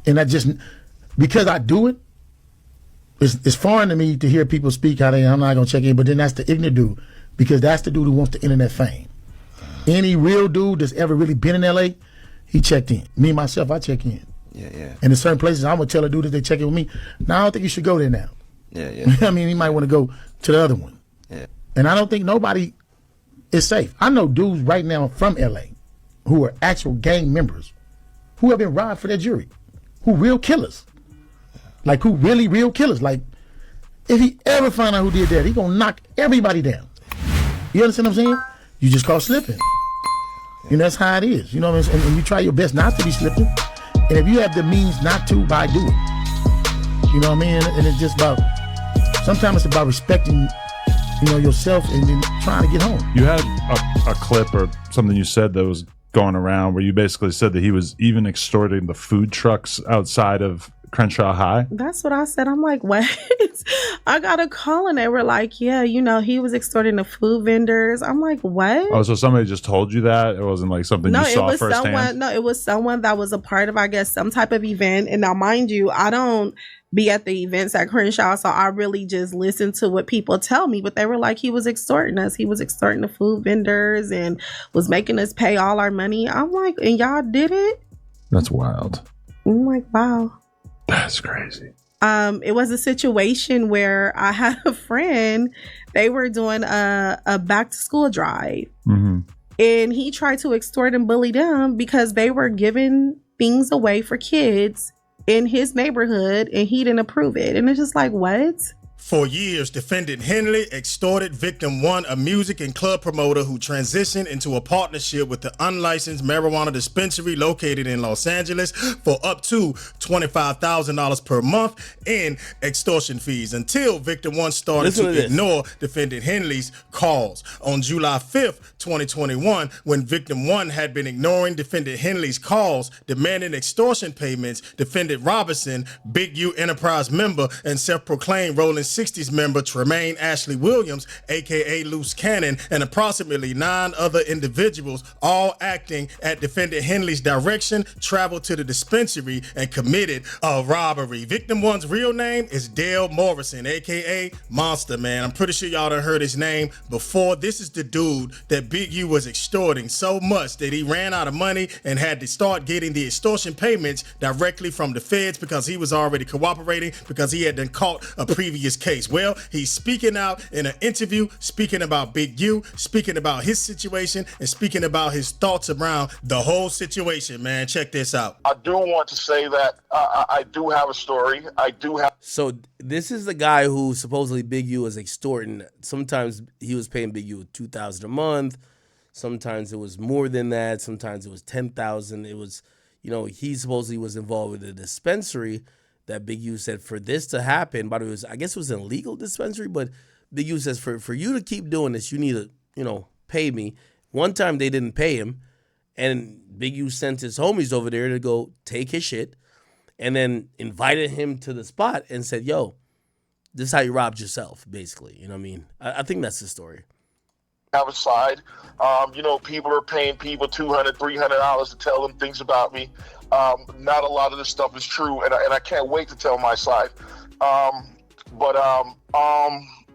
And I just, because I do it, it's foreign to me to hear people speak how I'm not going to check in, but then that's the ignorant dude, because that's the dude who wants the internet fame. Any real dude that's ever really been in LA, he checked in. Me, myself, I check in. Yeah. And in certain places, I'm going to tell a dude that they check in with me, no, I don't think you should go there now. Yeah. I mean, he might want to go to the other one. Yeah. And I don't think nobody is safe. I know dudes right now from LA who are actual gang members who have been robbed for their jewelry, who real killers. Like, who really real killers. Like, if he ever find out who did that, he gonna knock everybody down. You understand what I'm saying? You just call slipping. And that's how it is. You know what I'm saying? And you try your best not to be slipping. And if you have the means not to, by do it. You know what I mean? And it's just about, sometimes it's about respecting, you know, yourself and then trying to get home. You had a clip or something you said that was going around where you basically said that he was even extorting the food trucks outside of Crenshaw High. That's what I said. I'm like, what? I got a call and they were like, yeah, you know, he was extorting the food vendors. I'm like, what? Oh, so somebody just told you that? It wasn't like something you saw firsthand? No, it was someone that was a part of, I guess, some type of event. And now, mind you, I don't be at the events at Crenshaw, so I really just listen to what people tell me. But they were like, he was extorting us. He was extorting the food vendors and was making us pay all our money. I'm like, and y'all did it? That's wild. I'm like, wow. That's crazy. It was a situation where I had a friend, they were doing a back to school drive. Mm-hmm. And he tried to extort and bully them because they were giving things away for kids in his neighborhood and he didn't approve it. And it's just like, what? For years, defendant Henley extorted victim one, a music and club promoter who transitioned into a partnership with the unlicensed marijuana dispensary located in Los Angeles for up to $25,000 per month in extortion fees until victim one started to ignore defendant Henley's calls. On July 5th, 2021, when victim one had been ignoring defendant Henley's calls, demanding extortion payments, defendant Robinson, Big U Enterprise member and self-proclaimed Rolling 60s member Tremaine Ashley Williams, aka Loose Cannon, and approximately 9 other individuals, all acting at defendant Henley's direction, traveled to the dispensary and committed a robbery. Victim one's real name is Dale Morrison, aka Monster Man. I'm pretty sure y'all done heard his name before. This is the dude that Big U was extorting so much that he ran out of money and had to start getting the extortion payments directly from the feds because he was already cooperating because he had been caught a previous case. Well, he's speaking out in an interview, speaking about Big U, speaking about his situation, and speaking about his thoughts around the whole situation, man. Check this out. I do want to say that I do have a story. So this is the guy who supposedly Big U was extorting. Sometimes he was paying Big U $2,000 a month. Sometimes it was more than that. Sometimes it was $10,000. It was, you know, he supposedly was involved with a dispensary that Big U said for this to happen, but I guess it was an illegal dispensary, but Big U says for you to keep doing this, you need to, you know, pay me. One time they didn't pay him, and Big U sent his homies over there to go take his shit, and then invited him to the spot and said, yo, this is how you robbed yourself, basically. You know what I mean? I think that's the story. Have a side. You know, people are paying people $200, $300 to tell them things about me. Not a lot of this stuff is true, and I can't wait to tell my side. But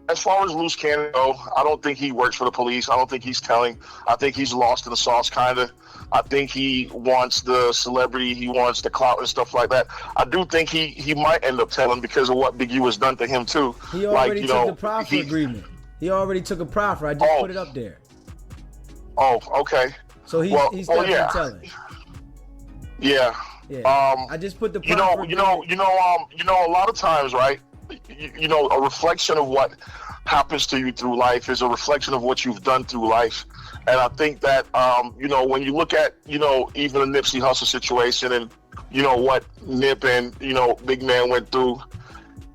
as far as Loose Cannon go, I don't think he works for the police. I don't think he's telling. I think he's lost in the sauce, kind of. I think he wants the celebrity. He wants the clout and stuff like that. I do think he might end up telling because of what Big U has done to him, too. He already took the proffer agreement. He already took a proffer. I just put it up there. Oh, okay. So he's definitely telling. Yeah. I just put the proffer. You know, a lot of times, right? You know, a reflection of what happens to you through life is a reflection of what you've done through life. And I think that, you know, when you look at, you know, even the Nipsey Hussle situation and, you know, what Nip and, you know, Big Man went through,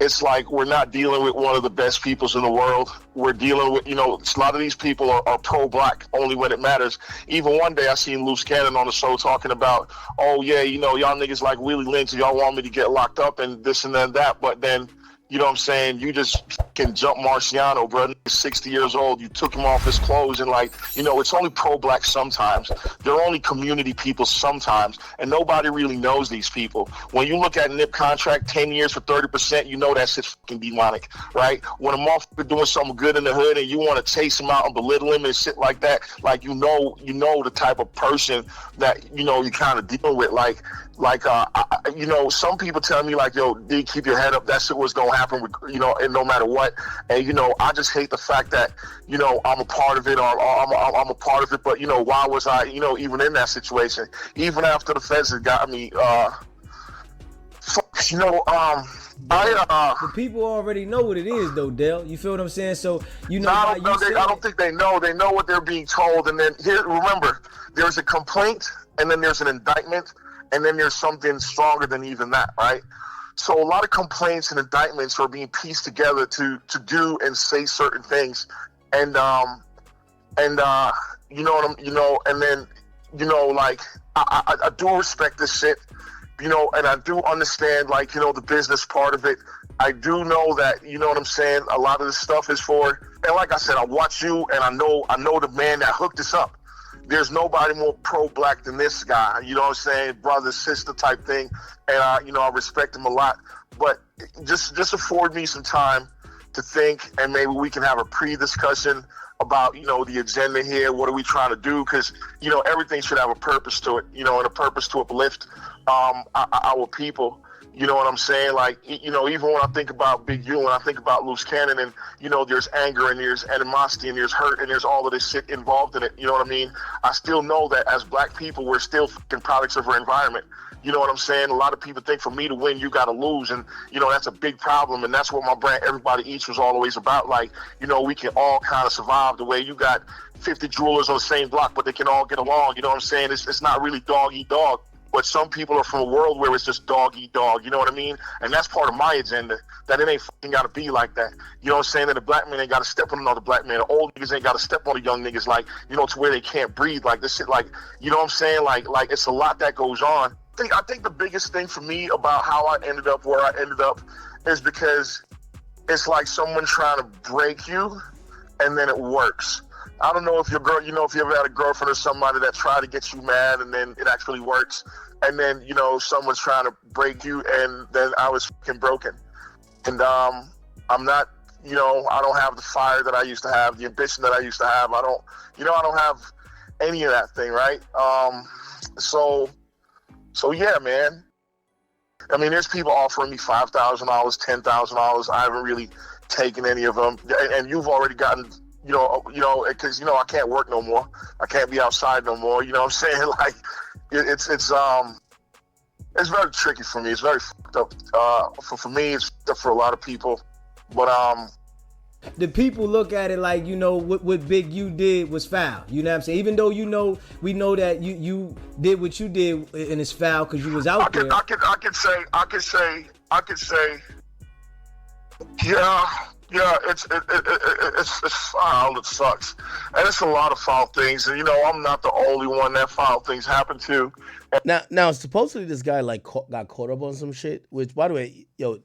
it's like we're not dealing with one of the best peoples in the world. We're dealing with, you know, a lot of these people are pro-black only when it matters. Even one day I seen Loose Cannon on the show talking about, oh, yeah, you know, y'all niggas like Willie Lynch, y'all want me to get locked up and this and then that. But then You know what I'm saying? You just can jump Marciano, bro. He's 60 years old. You took him off his clothes and like, you know, it's only pro-black sometimes. They're only community people sometimes. And nobody really knows these people. When you look at Nip contract, 10 years for 30%, you know that shit's fucking demonic, right? When a motherfucker doing something good in the hood and you want to chase him out and belittle him and shit like that, like, you know the type of person that, you know, you kind of deal with. You know, some people tell me like, yo, D, keep your head up. That shit was going to happen, you know, and no matter what. And, you know, I just hate the fact that, you know, I'm a part of it, or I'm a part of it. But, you know, why was I, you know, even in that situation? Even after the feds had got me, you know, the people already know what it is, though, Dale. You feel what I'm saying? So, you know, I don't think they know. They know what they're being told. And then here, remember, there's a complaint, and then there's an indictment, and then there's something stronger than even that, right? So a lot of complaints and indictments are being pieced together to do and say certain things, and you know, and then, you know, like I do respect this shit, you know, and I do understand, like, you know, the business part of it. I do know that, you know what I'm saying, a lot of this stuff is for, and like I said, I watch you, and I know the man that hooked us up. There's nobody more pro-black than this guy, you know what I'm saying, brother, sister type thing, and you know, I respect him a lot. But just afford me some time to think, and maybe we can have a pre-discussion about, you know, the agenda here. What are we trying to do? Because, you know, everything should have a purpose to it, you know, and a purpose to uplift our people. You know what I'm saying? Like, you know, even when I think about Big U, and I think about Loose Cannon, and, you know, there's anger, and there's animosity, and there's hurt, and there's all of this shit involved in it. You know what I mean? I still know that as black people, we're still fucking products of our environment. You know what I'm saying? A lot of people think for me to win, you got to lose. And, you know, that's a big problem. And that's what my brand, Everybody Eats, was always about. Like, you know, we can all kind of survive the way you got 50 jewelers on the same block, but they can all get along. You know what I'm saying? It's not really dog eat dog. But some people are from a world where it's just dog eat dog, you know what I mean? And that's part of my agenda, that it ain't fucking got to be like that. You know what I'm saying? That a black man ain't got to step on another black man. The old niggas ain't got to step on the young niggas, like, you know, to where they can't breathe. Like, this shit, like, you know what I'm saying? Like it's a lot that goes on. I think the biggest thing for me about how I ended up where I ended up is because it's like someone trying to break you, and then it works. I don't know if your girl, you know, if you ever had a girlfriend or somebody that tried to get you mad and then it actually works. And then, you know, someone's trying to break you, and then I was fucking broken. And I'm not, you know, I don't have the fire that I used to have, the ambition that I used to have. I don't have any of that thing, right? So yeah, man. I mean, there's people offering me $5,000, $10,000. I haven't really taken any of them. And you've already gotten, you know, because, you know, I can't work no more. I can't be outside no more. You know what I'm saying? Like, it's very tricky for me. It's very fucked up. For me, it's fucked up for a lot of people. But the people look at it like, you know, what Big U did was foul. You know what I'm saying? Even though, you know, we know that you did what you did, and it's foul because you was out there. I could say, yeah, it's foul. It sucks, and it's a lot of foul things. And, you know, I'm not the only one that foul things happen to. Now, supposedly this guy like got caught up on some shit. Which, by the way, yo,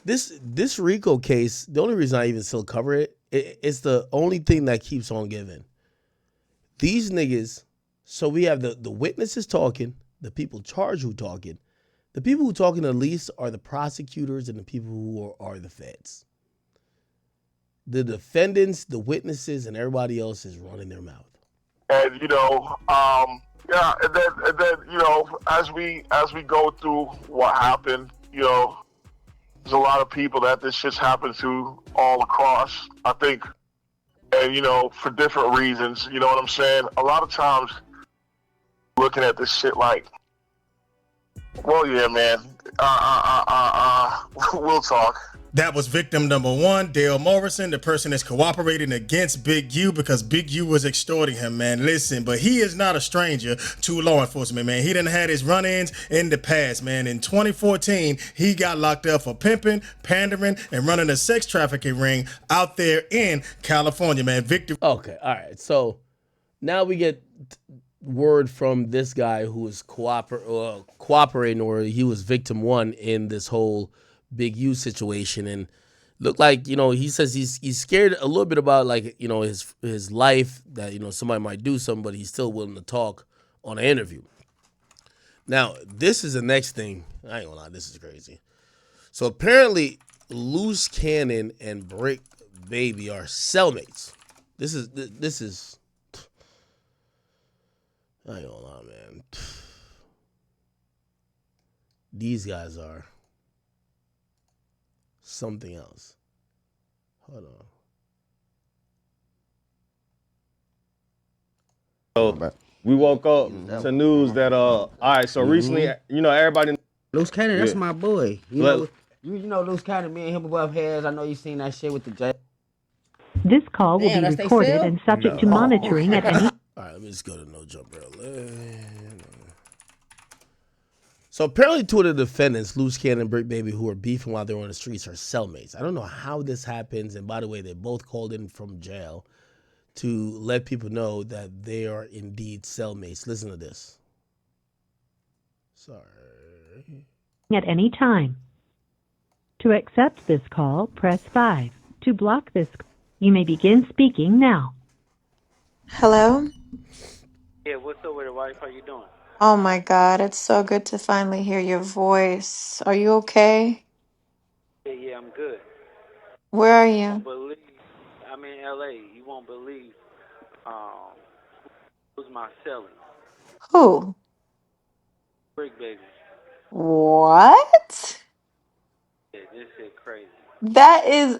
this Rico case, the only reason I even still cover it's the only thing that keeps on giving. These niggas. So we have the witnesses talking, the people charged who talking. The people who talking the least are the prosecutors and the people who are the feds. The defendants, the witnesses, and everybody else is running their mouth. And, you know, yeah, and then you know, as we go through what happened, you know, there's a lot of people that this shit's happened to all across, I think, and, you know, for different reasons. You know what I'm saying? A lot of times, looking at this shit like, well, yeah, man, we'll talk. That was victim number one, Dale Morrison, the person that's cooperating against Big U because Big U was extorting him, man. Listen, but he is not a stranger to law enforcement, man. He done had his run-ins in the past, man. In 2014, he got locked up for pimping, pandering, and running a sex trafficking ring out there in California, man. Victim. Okay, all right. So now we get word from this guy who was cooperating, or he was victim one in this whole Big U situation. And Look like, he says he's scared a little bit about, like, his life, that somebody might do something, but he's still willing to talk on an interview. Now, this is the next thing. I ain't gonna lie, this is crazy. So apparently, Loose Cannon and Brick Baby are cellmates. This is. I ain't gonna lie, man. These guys are something else. Hold on. So we woke up to news that all right. So recently, everybody. Loose Cannon, that's Yeah. my boy. Let- You know Loose Cannon, me and him above heads. I know you seen that shit with the J. This call will Damn, be that's they recorded cell? and subject to monitoring at any. All right, let me just go to No Jump Early. So apparently, two of the defendants, Loose Cannon and Brick Baby, who were beefing while they were on the streets, are cellmates. I don't know how this happens. And by the way, they both called in from jail to let people know that they are indeed cellmates. Listen to this. Sorry. At any time. To accept this call, press 5. To block this, you may begin speaking now. Hello? Yeah, what's up with the wife? How you doing? Oh my God, it's so good to finally hear your voice. Are you okay? Yeah, I'm good. Where are You won't you? believe, I'm in LA. You won't believe who's my celly, Who? Brick Baby. What? Yeah, this shit crazy. That is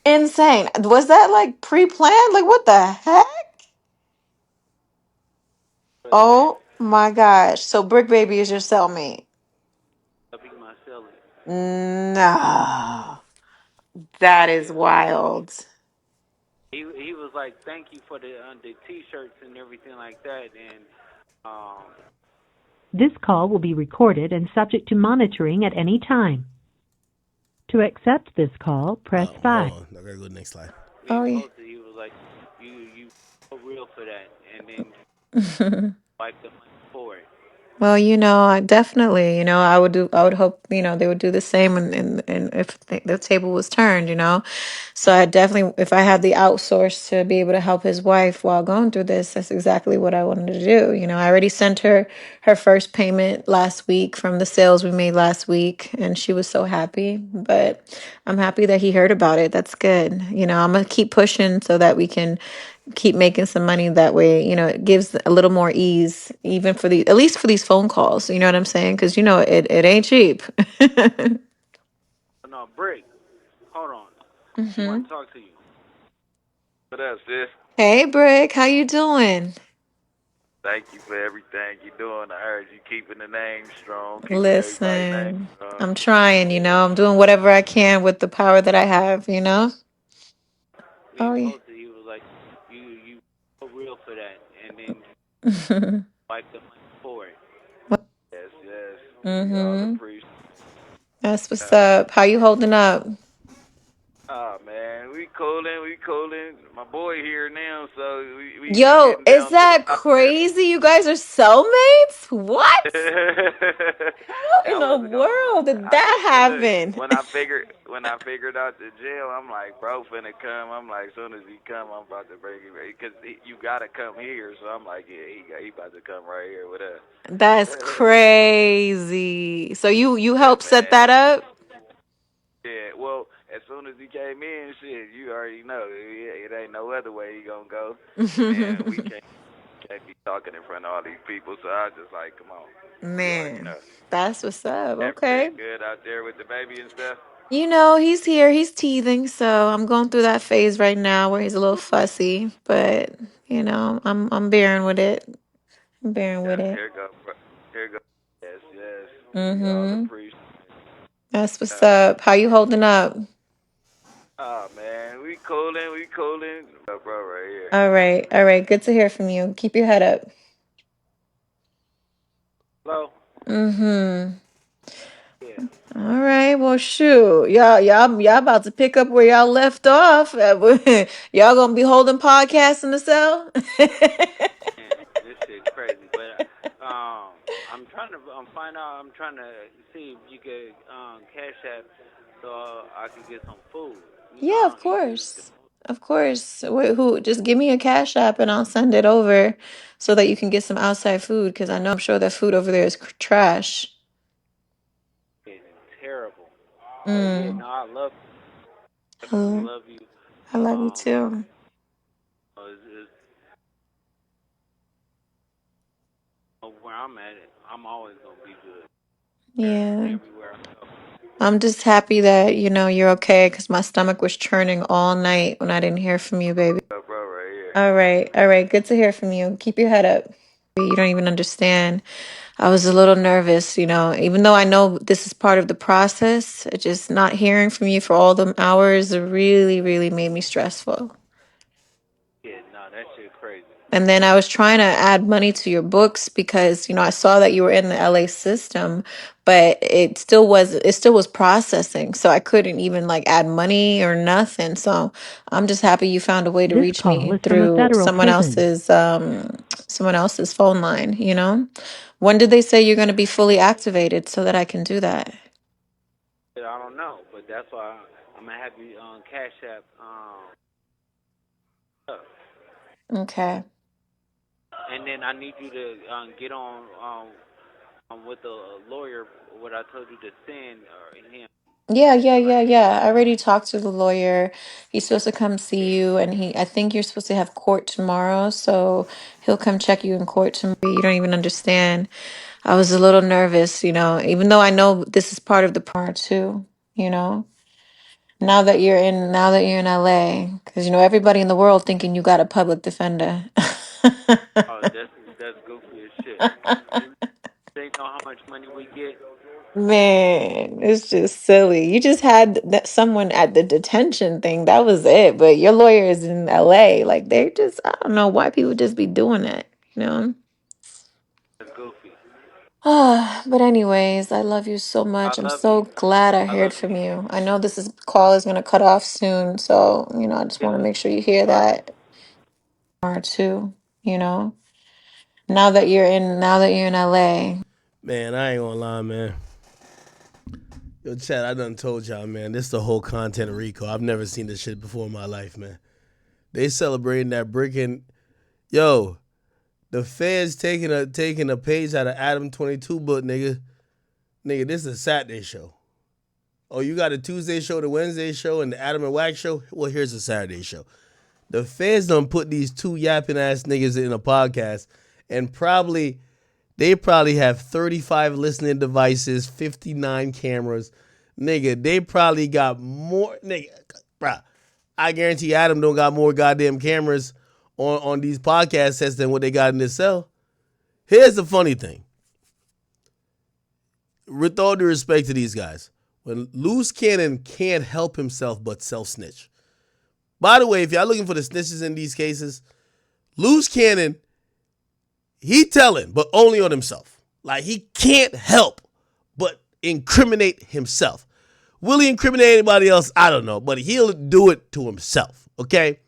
insane. Was that like pre-planned? Like what the heck? But man, Oh my gosh. So Brick Baby is your cellmate. I'll be my celly. No. That is Yeah, he wild. he was like, thank you for the t-shirts and everything like that, and um, This call will be recorded and subject to monitoring at any time. To accept this call, press 5. Hold on. I gotta go to the next slide. Oh yeah. posted. He was like, you so real for that, and then wipe the money for it. Well, I definitely, I would hope, they would do the same and if the table was turned. So I definitely, if I had the outsource to be able to help his wife while going through this, that's exactly what I wanted to do. I already sent her first payment last week from the sales we made last week, and she was so happy. But I'm happy that he heard about it. That's good. I'm gonna keep pushing so that we can keep making some money that way. It gives a little more ease, even for at least for these phone calls. You know what I'm saying? Because it ain't cheap. No, Brick, hold on. She Hmm. want to talk to you. What up, sis? Hey, Brick, how you doing? Thank you for everything you're doing. I heard you keeping the name strong, keeping everybody's name Listen, strong. I'm trying. I'm doing whatever I can with the power that I have. We Oh yeah. posted. He was like, you so real for that, and then wipe the money for it. Yes, yes. We all Mm-hmm. appreciate. That's what's up. How you holding up? Oh man, we cooling. My boy here now, so we Yo, getting is down to the that wire. crazy? You guys are cellmates? What? How in That the was world did I that just look happen? when I figured out the jail, I'm like, bro, finna come. I'm like, soon as he come, I'm about to bring him because you gotta come here. So I'm like, yeah, he about to come right here with us. That's crazy. So you Yeah, helped set man. that up? Yeah, well, as soon as he came in, shit, you already know it ain't no other way he gonna go, and we can't be talking in front of all these people. So I just like, come on, you already Man, know. that's what's up. Okay. Everything good out there with the baby and stuff. He's here. He's teething, so I'm going through that phase right now where he's a little fussy, but I'm bearing with it. I'm bearing with Yeah, it. here go, here go. Yes, yes, we all Mm-hmm. appreciate. That's what's Uh, up. How you holding up? oh man, we cooling, bro, right here. All right. All right. Good to hear from you. Keep your head up. Hello. Mm-hmm. Yeah. All right. Well, shoot. Y'all about to pick up where y'all left off. Y'all gonna be holding podcasts in the cell? Man, this shit crazy, but I'm trying to find out. I'm trying to see if you could cash app so I can get some food. You know, Yeah, I of don't eat good. course. Of course. Who just give me a cash app and I'll send it over so that you can get some outside food because I know I'm sure that food over there is trash. It's terrible. But yeah, Mm. no, I love definitely Hello. love you. I love you Um, too. it's where I'm at, I'm always gonna be good Yeah. everywhere I go. I'm just happy that, you're okay because my stomach was churning all night when I didn't hear from you, baby. Bro, right here. All right. All right. Good to hear from you. Keep your head up. You don't even understand. I was a little nervous, even though I know this is part of the process, it just not hearing from you for all them hours really, really made me stressful. Yeah, no, that shit crazy. And then I was trying to add money to your books because, I saw that you were in the LA system, but it still was processing. So I couldn't even like add money or nothing. So I'm just happy you found a way to This reach call me is from a through federal prison. someone else's phone line. When did they say you're going to be fully activated so that I can do that? I don't know, but that's why I'm gonna have you on Cash App. Up. Okay. And then I need you to get on with the lawyer. What I told you to send him. Yeah, yeah, Like, yeah, yeah. I already talked to the lawyer. He's supposed to come see you, and I think you're supposed to have court tomorrow, so he'll come check you in court tomorrow. You don't even understand. I was a little nervous, even though I know this is part of the part too, you know. Now that you're in LA, because everybody in the world thinking you got a public defender. oh, that's goofy as shit. They know how much money we get. Man, it's just silly. You just had someone at the detention thing. That was it. But your lawyer is in LA. Like I don't know why people just be doing that. That's goofy. But anyways, I love you so I much. I'm love you. so glad I I heard love you. from you. I know this is call is gonna cut off soon, so I just Yeah. want to make sure you hear All right. that or too, you know. Now that you're in LA. Man, I ain't gonna lie, man. Yo, Chad, I done told y'all, man, this the whole content of Rico. I've never seen this shit before in my life, man. They celebrating that brick and yo, the feds taking a page out of Adam 22 book, nigga. Nigga, this is a Saturday show. Oh, you got a Tuesday show, the Wednesday show, and the Adam and Wax show? Well, here's a Saturday show. The feds done put these two yapping ass niggas in a podcast, and they probably have 35 listening devices, 59 cameras. Nigga, they probably got more. Nigga, bruh, I guarantee Adam don't got more goddamn cameras on these podcast sets than what they got in this cell. Here's the funny thing. With all due respect to these guys, when Loose Cannon can't help himself but self-snitch. By the way, if y'all looking for the snitches in these cases, Loose Cannon, he telling, but only on himself. Like, he can't help but incriminate himself. Will he incriminate anybody else? I don't know, but he'll do it to himself, okay?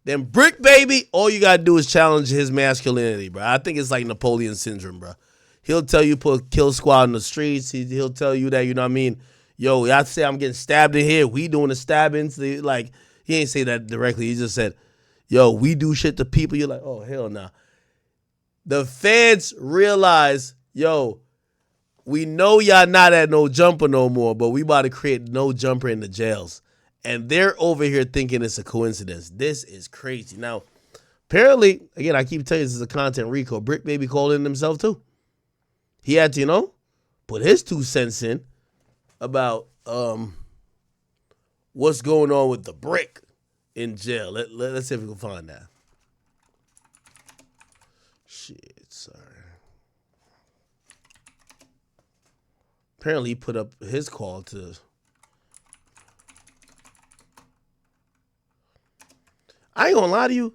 Then Brick Baby, all you gotta do is challenge his masculinity, bro. I think it's like Napoleon syndrome, bro. He'll tell you put kill squad in the streets. He'll tell you that, you know what I mean? Yo, y'all say I'm getting stabbed in here. We doing the stabbings. Like, he ain't say that directly. He just said, yo, we do shit to people. You're like, oh, hell nah. The feds realize, yo, we know y'all not at no jumper no more, but we about to create no jumper in the jails. And they're over here thinking it's a coincidence. This is crazy. Now, apparently, again, I keep telling you this is a content Rico. Brick Baby called in himself too. He had to, put his 2 cents in about what's going on with the brick in jail. Let's see if we can find that. Shit, sorry. Apparently, he put up his call to. I ain't gonna lie to you.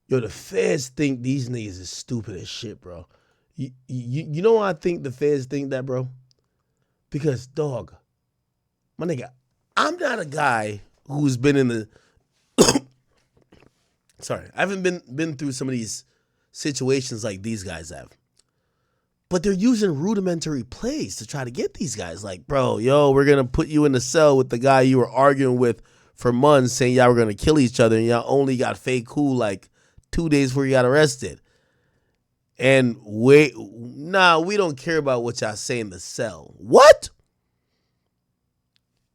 Yo, the feds think these niggas is stupid as shit, bro. You know why I think the feds think that, bro? Because, dog, my nigga, I'm not a guy who's been in the. Sorry, I haven't been through some of these situations like these guys have. But they're using rudimentary plays to try to get these guys. Like, bro, we're going to put you in the cell with the guy you were arguing with for months saying y'all were going to kill each other, and y'all only got fake cool like 2 days before you got arrested. And we don't care about what y'all say in the cell. What?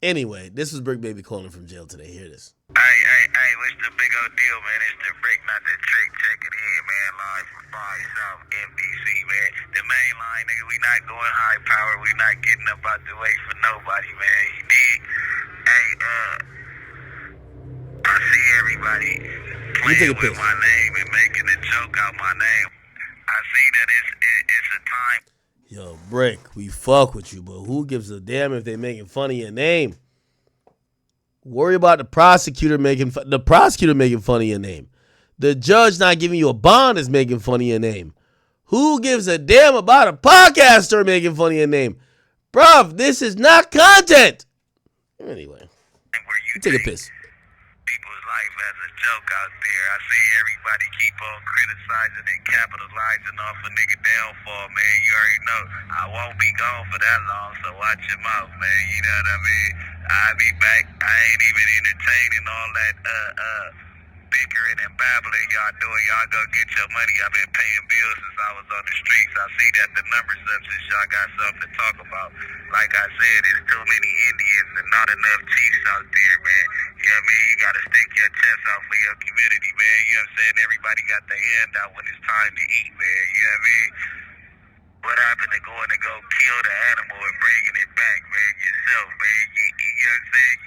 Anyway, this was Brick Baby calling from jail today. Hear this. Hey, what's the big old deal, man? It's the Brick, not the trick. Check it in, man. Live from 5 South NBC, man. The main line, nigga, we not going high power. We not getting up out the way for nobody, man. You dig? Hey, I see everybody playing with my name and making a joke out my name. I see that it's a time. Yo, Brick, we fuck with you, but who gives a damn if they making fun of your name? Worry about the prosecutor making fun of your name. The judge not giving you a bond is making fun of your name. Who gives a damn about a podcaster making fun of your name? Bruv, this is not content. Anyway, you take a piss. People's life as a joke out there. I see everybody keep on criticizing and capitalizing off a nigga downfall, man. You already know I won't be gone for that long, so watch your mouth, man. You know what I mean? I'll be back. I ain't even entertaining all that bickering and babbling y'all doing. Y'all go get your money. I've been paying bills since I was on the streets. I see that the numbers up since y'all got something to talk about. Like I said, there's too many Indians and not enough chiefs out there, man. You know what I mean? You gotta stick your chest out for your community, man. You know what I'm saying? Everybody got their hand out when it's time to eat, man. You know what I mean? What happened to going to go kill the animal and bringing it back, man, yourself, man? You know what I'm saying?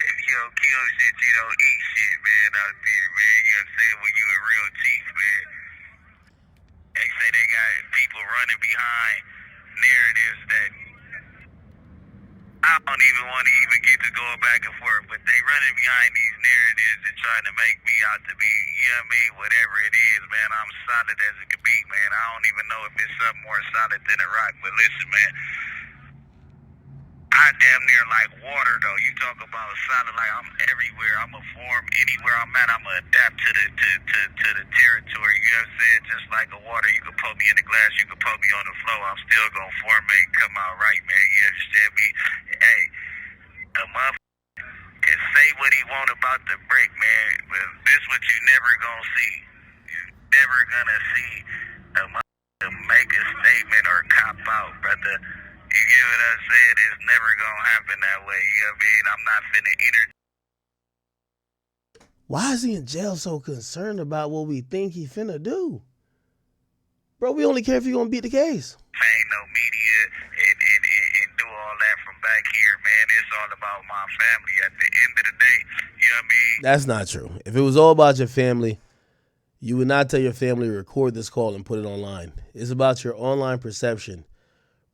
If you don't kill shit, you don't eat shit, man, out there, man. You know what I'm saying? When you a real chief, man. They say they got people running behind narratives that I don't even want to even get to going back and forth, but they running behind these narratives and trying to make me out to be, you know what I mean, whatever it is, man. I'm solid as it could be, man. I don't even know if it's something more solid than a rock, but listen, man. I damn near like water, though. You talk about solid, like I'm everywhere. I'm a form anywhere I'm at. I'm gonna adapt to the territory. You know what I'm saying? Just like a water, you can put me in the glass, you can put me on the floor. I'm still gonna formate, come out right, man. You understand me? Hey, a motherfucker can say what he want about the Brick, man, but this what you never gonna see. You never gonna see a motherfucker make a statement or cop out, brother. You get what I'm saying? It's never gonna happen that way. You know what I mean? I'm not finna Why is he in jail so concerned about what we think he finna do? Bro, we only care if he gonna beat the case. Ain't no media and do all that from back here, man. It's all about my family at the end of the day. You know what I mean? That's not true. If it was all about your family, you would not tell your family to record this call and put it online. It's about your online perception.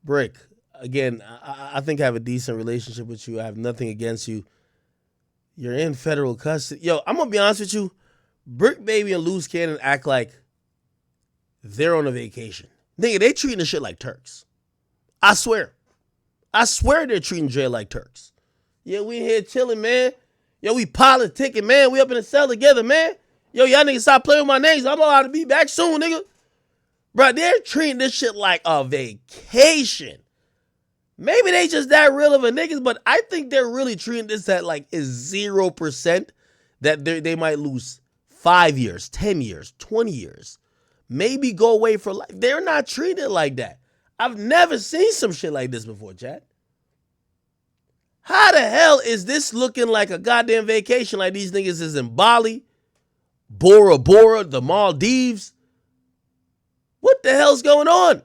Brick, again, I think I have a decent relationship with you. I have nothing against you. You're in federal custody. Yo, I'm going to be honest with you. Brick Baby and Loose Cannon act like they're on a vacation. Nigga, they treating the shit like Turks. I swear. I swear they're treating Dre like Turks. Yeah, we here chilling, man. Yo, we politicking, man. We up in the cell together, man. Yo, y'all niggas stop playing with my names. I'm allowed to be back soon, nigga. Bro, they're treating this shit like a vacation. Maybe they just that real of a niggas, but I think they're really treating this at like is 0% that they might lose 5 years, 10 years, 20 years. Maybe go away for life. They're not treated like that. I've never seen some shit like this before, Chad. How the hell is this looking like a goddamn vacation like these niggas is in Bali, Bora Bora, the Maldives? What the hell's going on?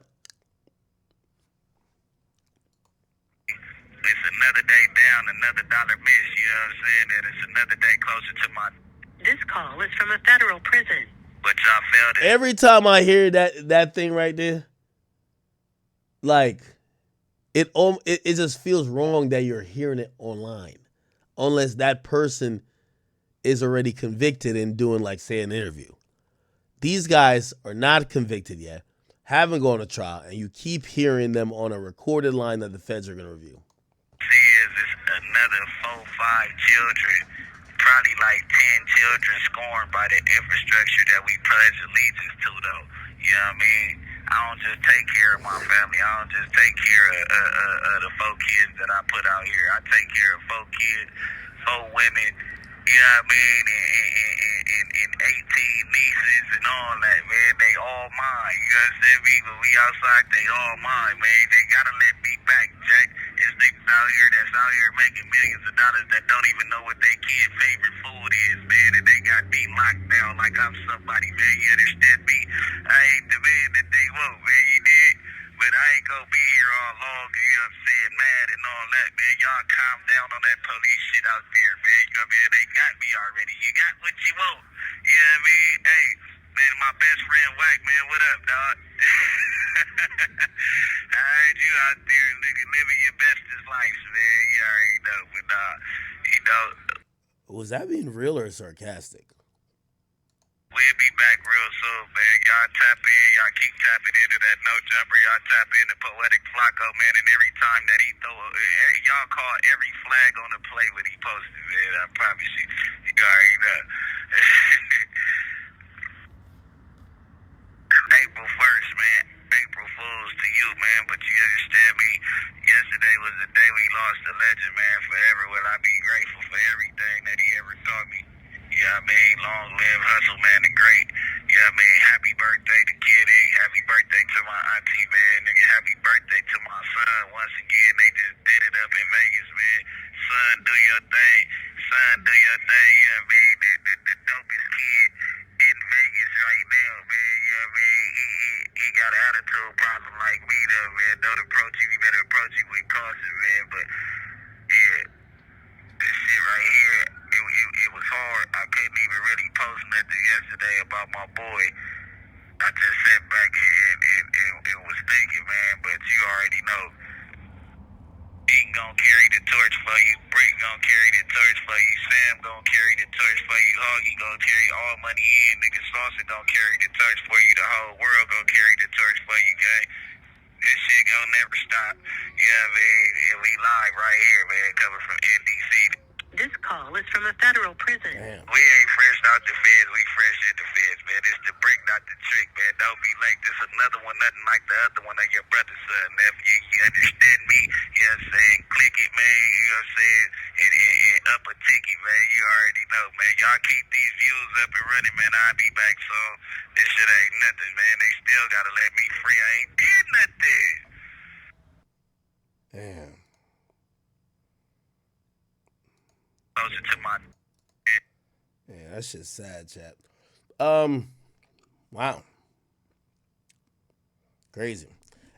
It's another day down, another dollar miss, you know what I'm saying? And it's another day closer to my... This call is from a federal prison. But y'all failed it. Every time I hear that thing right there, like, it just feels wrong that you're hearing it online. Unless that person is already convicted and doing, like, say, an interview. These guys are not convicted yet, haven't gone to trial, and you keep hearing them on a recorded line that the feds are going to review. See, it's another 4, 5 children, probably like 10 children scorned by the infrastructure that we pledge allegiance to, though. You know what I mean? I don't just take care of my family. I don't just take care of the 4 kids that I put out here. I take care of 4 kids, 4 women, you know what I mean, and 18 nieces and all that, man. They all mine. You understand me? When we outside, they all mine, man. They gotta let me back, Jack. There's niggas out here that's out here making millions of dollars that don't even know what their kid's favorite food is, man. And they got me locked down like I'm somebody, man. You understand me? I ain't the man that they want, man. You did? But I ain't gonna be here all long, you know what I'm saying, mad and all that, man. Y'all calm down on that police shit out there, man. You know what I mean? They got me already. You got what you want. You know what I mean? Hey, man, my best friend Wack, man, what up, dog? I heard you out there, nigga, living your bestest life, man. You already know, but you know. Was that being real or sarcastic? We'll be back real soon, man. Y'all tap in. Y'all keep tapping into that no jumper. Y'all tap into Poetic Flacco, man. And every time that he throw y'all call every flag on the play when he posted, man. I promise you. You already know. April 1st, man. April Fools to you, man. But you understand me? Yesterday was the day we lost a legend, man. Forever will I be grateful for everything that he ever taught me. You know what I mean? Long live Hustle, man, the great. You know what I mean? Happy birthday to Kid Ink. Happy birthday to my auntie, man. Nigga, happy birthday to my son. Once again, they just did it up in Vegas, man. Son, do your thing. Son, do your thing. You know what I mean? The dopest kid in Vegas right now, man. You know what I mean? He got an attitude problem like me, though, man. Don't approach him. You better approach him with caution, man. But, yeah. This shit right here, it was hard. I couldn't even really post nothing yesterday about my boy. I just sat back and was thinking, man, but you already know. Dean gonna carry the torch for you. Brick gonna carry the torch for you. Sam gonna carry the torch for you. Hoggy gonna carry all money in. Nigga Saucer gonna carry the torch for you. The whole world gonna carry the torch for you, gang. This shit gonna never stop. Yeah, man. And we live right here, man, coming from NDC. This call is from a federal prison. Damn. We ain't fresh out the feds, we fresh in the feds, man. It's the brick, not the trick, man. Don't be late. This another one, nothing like the other one of your brother's son, nephew. You understand me? You know what I'm saying? Click it, man. You know what I'm saying? And up a ticket, man. You already know, man. Y'all keep these views up and running, man. I'll be back soon. This shit ain't nothing, man. They still gotta let me free. I ain't did nothing. Damn. Closer to my... Yeah, that shit's sad, chat. Wow. Crazy.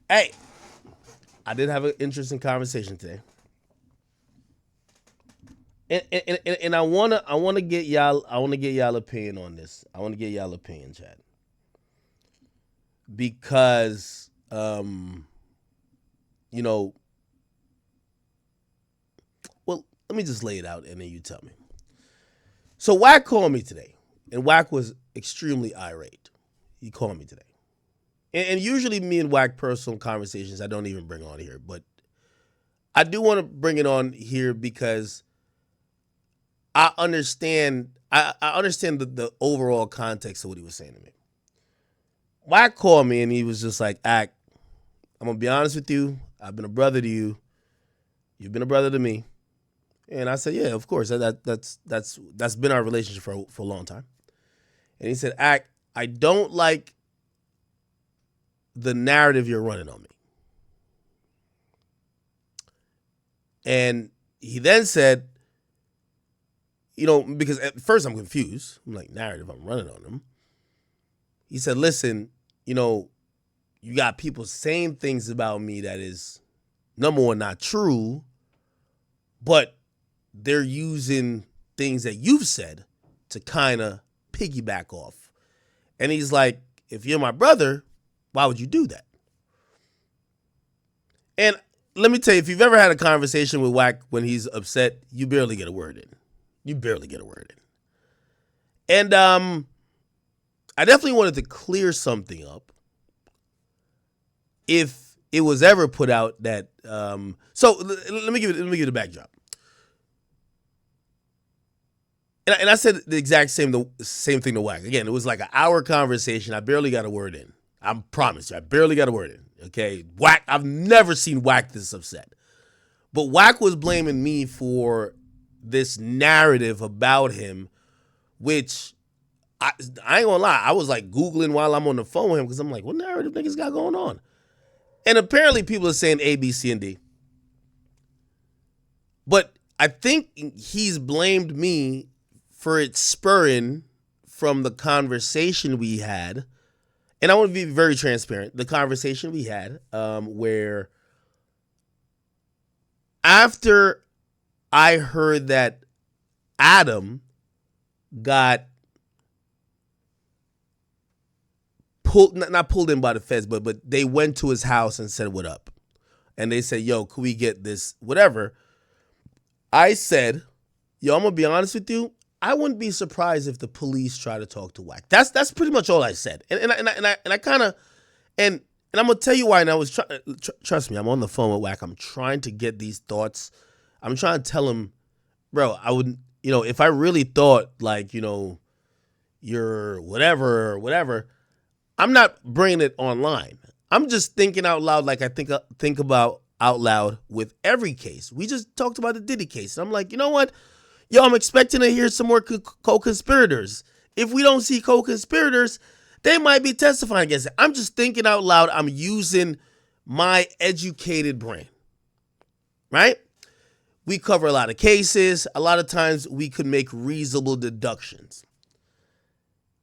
Hey, I did have an interesting conversation today. And I wanna get y'all opinion on this. I wanna get y'all opinion, chat. Because you know, well, let me just lay it out and then you tell me. So Wack called me today, and Wack was extremely irate. He called me today. And usually me and Wack personal conversations I don't even bring on here, but I do want to bring it on here because I understand the overall context of what he was saying to me. Wack called me and he was just like, I'm going to be honest with you. I've been a brother to you. You've been a brother to me. And I said, yeah, of course. That's been our relationship for a long time. And he said, I don't like the narrative you're running on me. And he then said, you know, because at first I'm confused. I'm like, narrative, I'm running on him. He said, listen, you know, you got people saying things about me that is, number one, not true, but they're using things that you've said to kind of piggyback off. And he's like, if you're my brother, why would you do that? And let me tell you, if you've ever had a conversation with Wack when he's upset, you barely get a word in. You barely get a word in. And I definitely wanted to clear something up if it was ever put out that so let me give you the backdrop. And I said the exact same thing to Wack. Again, it was like an hour conversation. I barely got a word in. I promise you, I barely got a word in. Okay, Wack. I've never seen Wack this upset. But Wack was blaming me for this narrative about him, which I ain't gonna lie. I was like Googling while I'm on the phone with him because I'm like, what narrative niggas got going on? And apparently people are saying A, B, C, and D. But I think he's blamed me for it spurring from the conversation we had. And I want to be very transparent. The conversation we had where after I heard that Adam got not pulled in by the feds, but they went to his house and said, what up? And they said, yo, could we get this, whatever? I said, yo, I'm going to be honest with you. I wouldn't be surprised if the police try to talk to Wack. That's pretty much all I said. And I kind of, and I'm going to tell you why. And I was trust me, I'm on the phone with Wack. I'm trying to get these thoughts. I'm trying to tell him, bro, I wouldn't, if I really thought like, you're whatever or whatever, I'm not bringing it online. I'm just thinking out loud like I think about out loud with every case. We just talked about the Diddy case. And I'm like, you know what? Yo, I'm expecting to hear some more co-conspirators. If we don't see co-conspirators, they might be testifying against it. I'm just thinking out loud. I'm using my educated brain, right? We cover a lot of cases. A lot of times we could make reasonable deductions.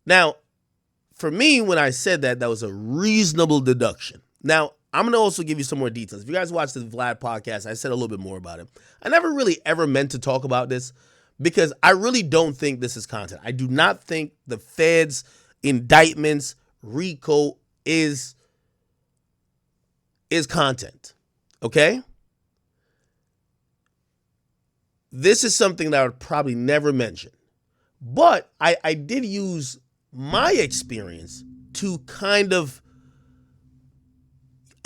Now, for me, when I said that was a reasonable deduction. Now, I'm going to also give you some more details. If you guys watch the Vlad podcast, I said a little bit more about it. I never really ever meant to talk about this because I really don't think this is content. I do not think the feds' indictments, RICO, is content. Okay? This is something that I would probably never mention. But I did use my experience to kind of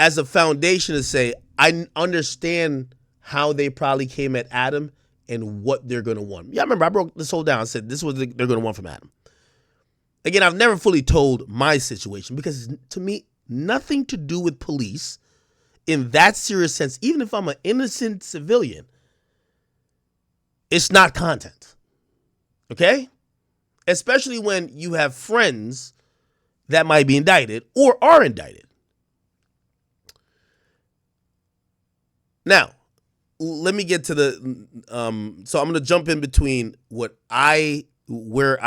as a foundation to say, I understand how they probably came at Adam and what they're going to want. Yeah, I remember I broke this whole down. I said, this is what they're going to want from Adam. Again, I've never fully told my situation because to me, nothing to do with police in that serious sense, even if I'm an innocent civilian, it's not content. Okay? Especially when you have friends that might be indicted or are indicted. Now, let me get to the, so I'm going to jump in between where I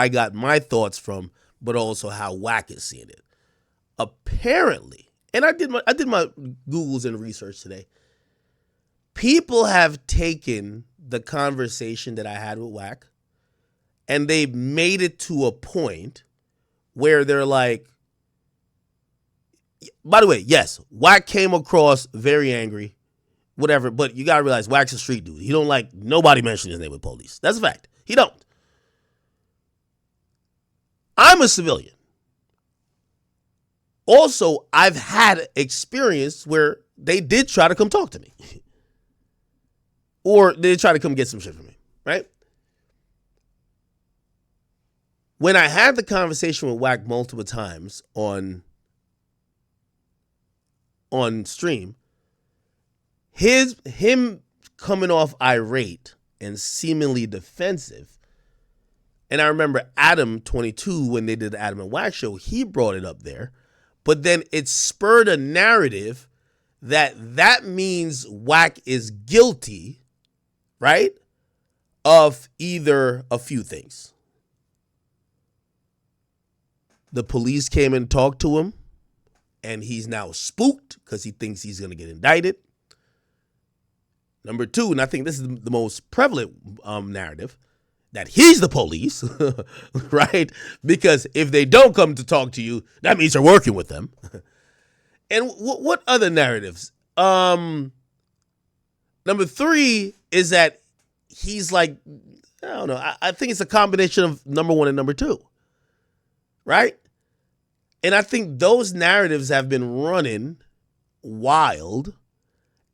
got my thoughts from, but also how Wack is seeing it. Apparently, and I did my Googles and research today, people have taken the conversation that I had with Wack and they've made it to a point where they're like, by the way, yes, Wack came across very angry, whatever, but you got to realize Wack's a street dude. He don't like nobody mentioning his name with police. That's a fact. He don't. I'm a civilian. Also, I've had experience where they did try to come talk to me. Or they try to come get some shit from me, right? When I had the conversation with Wack multiple times on stream, him coming off irate and seemingly defensive, and I remember Adam 22 when they did the Adam and Wack show, he brought it up there, but then it spurred a narrative that means Wack is guilty, right, of either a few things. The police came and talked to him, and he's now spooked because he thinks he's going to get indicted. Number two, and I think this is the most prevalent narrative, that he's the police, right? Because if they don't come to talk to you, that means you're working with them. And what other narratives? Number three is that he's like, I don't know. I think it's a combination of number one and number two, right? And I think those narratives have been running wild.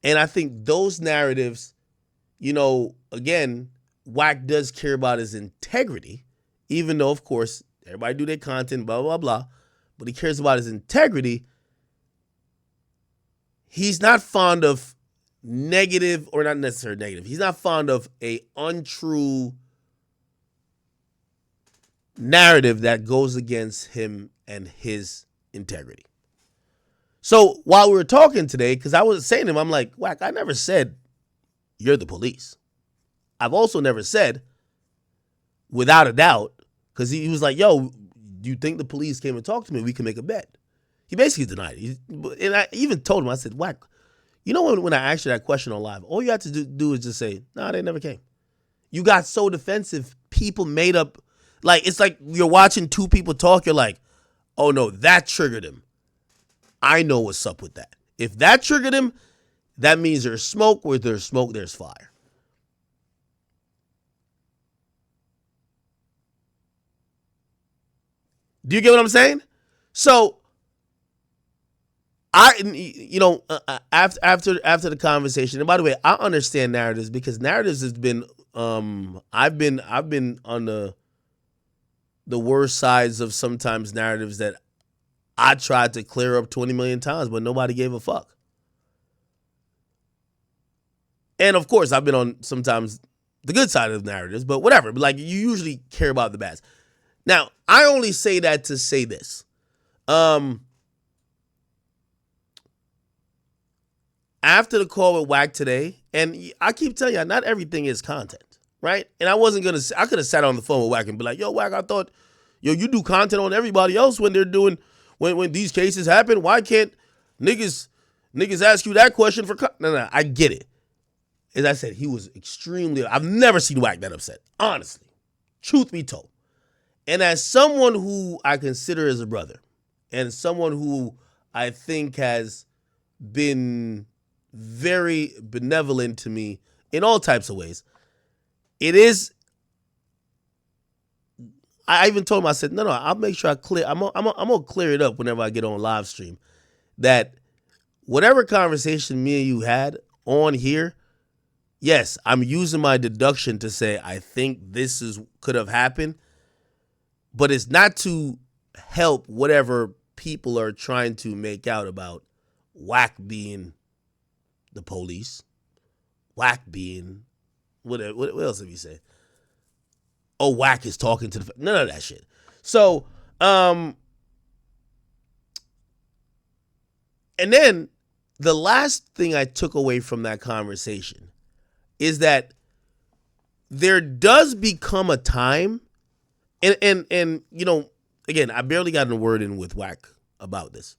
And I think those narratives, again, Wack does care about his integrity, even though, of course, everybody do their content, blah, blah, blah. but he cares about his integrity, he's not fond of negative, or not necessarily negative. He's not fond of a untrue narrative that goes against him and his integrity. So while we were talking today, because I was saying to him, I'm like, Wack, I never said you're the police. I've also never said, without a doubt, because he was like, yo, do you think the police came and talked to me? We can make a bet. He basically denied it. And I even told him, I said, Wack, you know when I asked you that question on live, all you have to do is just say, no, they never came. You got so defensive, people made up, like, it's like you're watching two people talk, you're like, oh no, that triggered him. I know what's up with that. If that triggered him, that means there's smoke. Where there's smoke, there's fire. Do you get what I'm saying? So, after the conversation, and by the way, I understand narratives because narratives has been, I've been on the worst sides of sometimes narratives that I tried to clear up 20 million times, but nobody gave a fuck. And of course, I've been on sometimes the good side of narratives, but whatever. But like, you usually care about the bad. Now, I only say that to say this. After the call with Wack today, and I keep telling you, not everything is content, right? And I wasn't going to, I could have sat on the phone with Wack and be like, yo, Wack, I thought, yo, you do content on everybody else when they're doing, when these cases happen. Why can't niggas ask you that question for, no, I get it. As I said, he was extremely, I've never seen Wack that upset, honestly, truth be told. And as someone who I consider as a brother, and someone who I think has been very benevolent to me in all types of ways, it is, I even told him, I said, no, I'll make sure I clear, I'm gonna clear it up whenever I get on live stream, that whatever conversation me and you had on here, yes, I'm using my deduction to say I think this could have happened, but it's not to help whatever people are trying to make out about Wack being the police, Wack being, what else have you said? Oh, Wack is talking to none of that shit. So, and then the last thing I took away from that conversation is that there does become a time, and you know, again, I barely got a word in with Wack about this.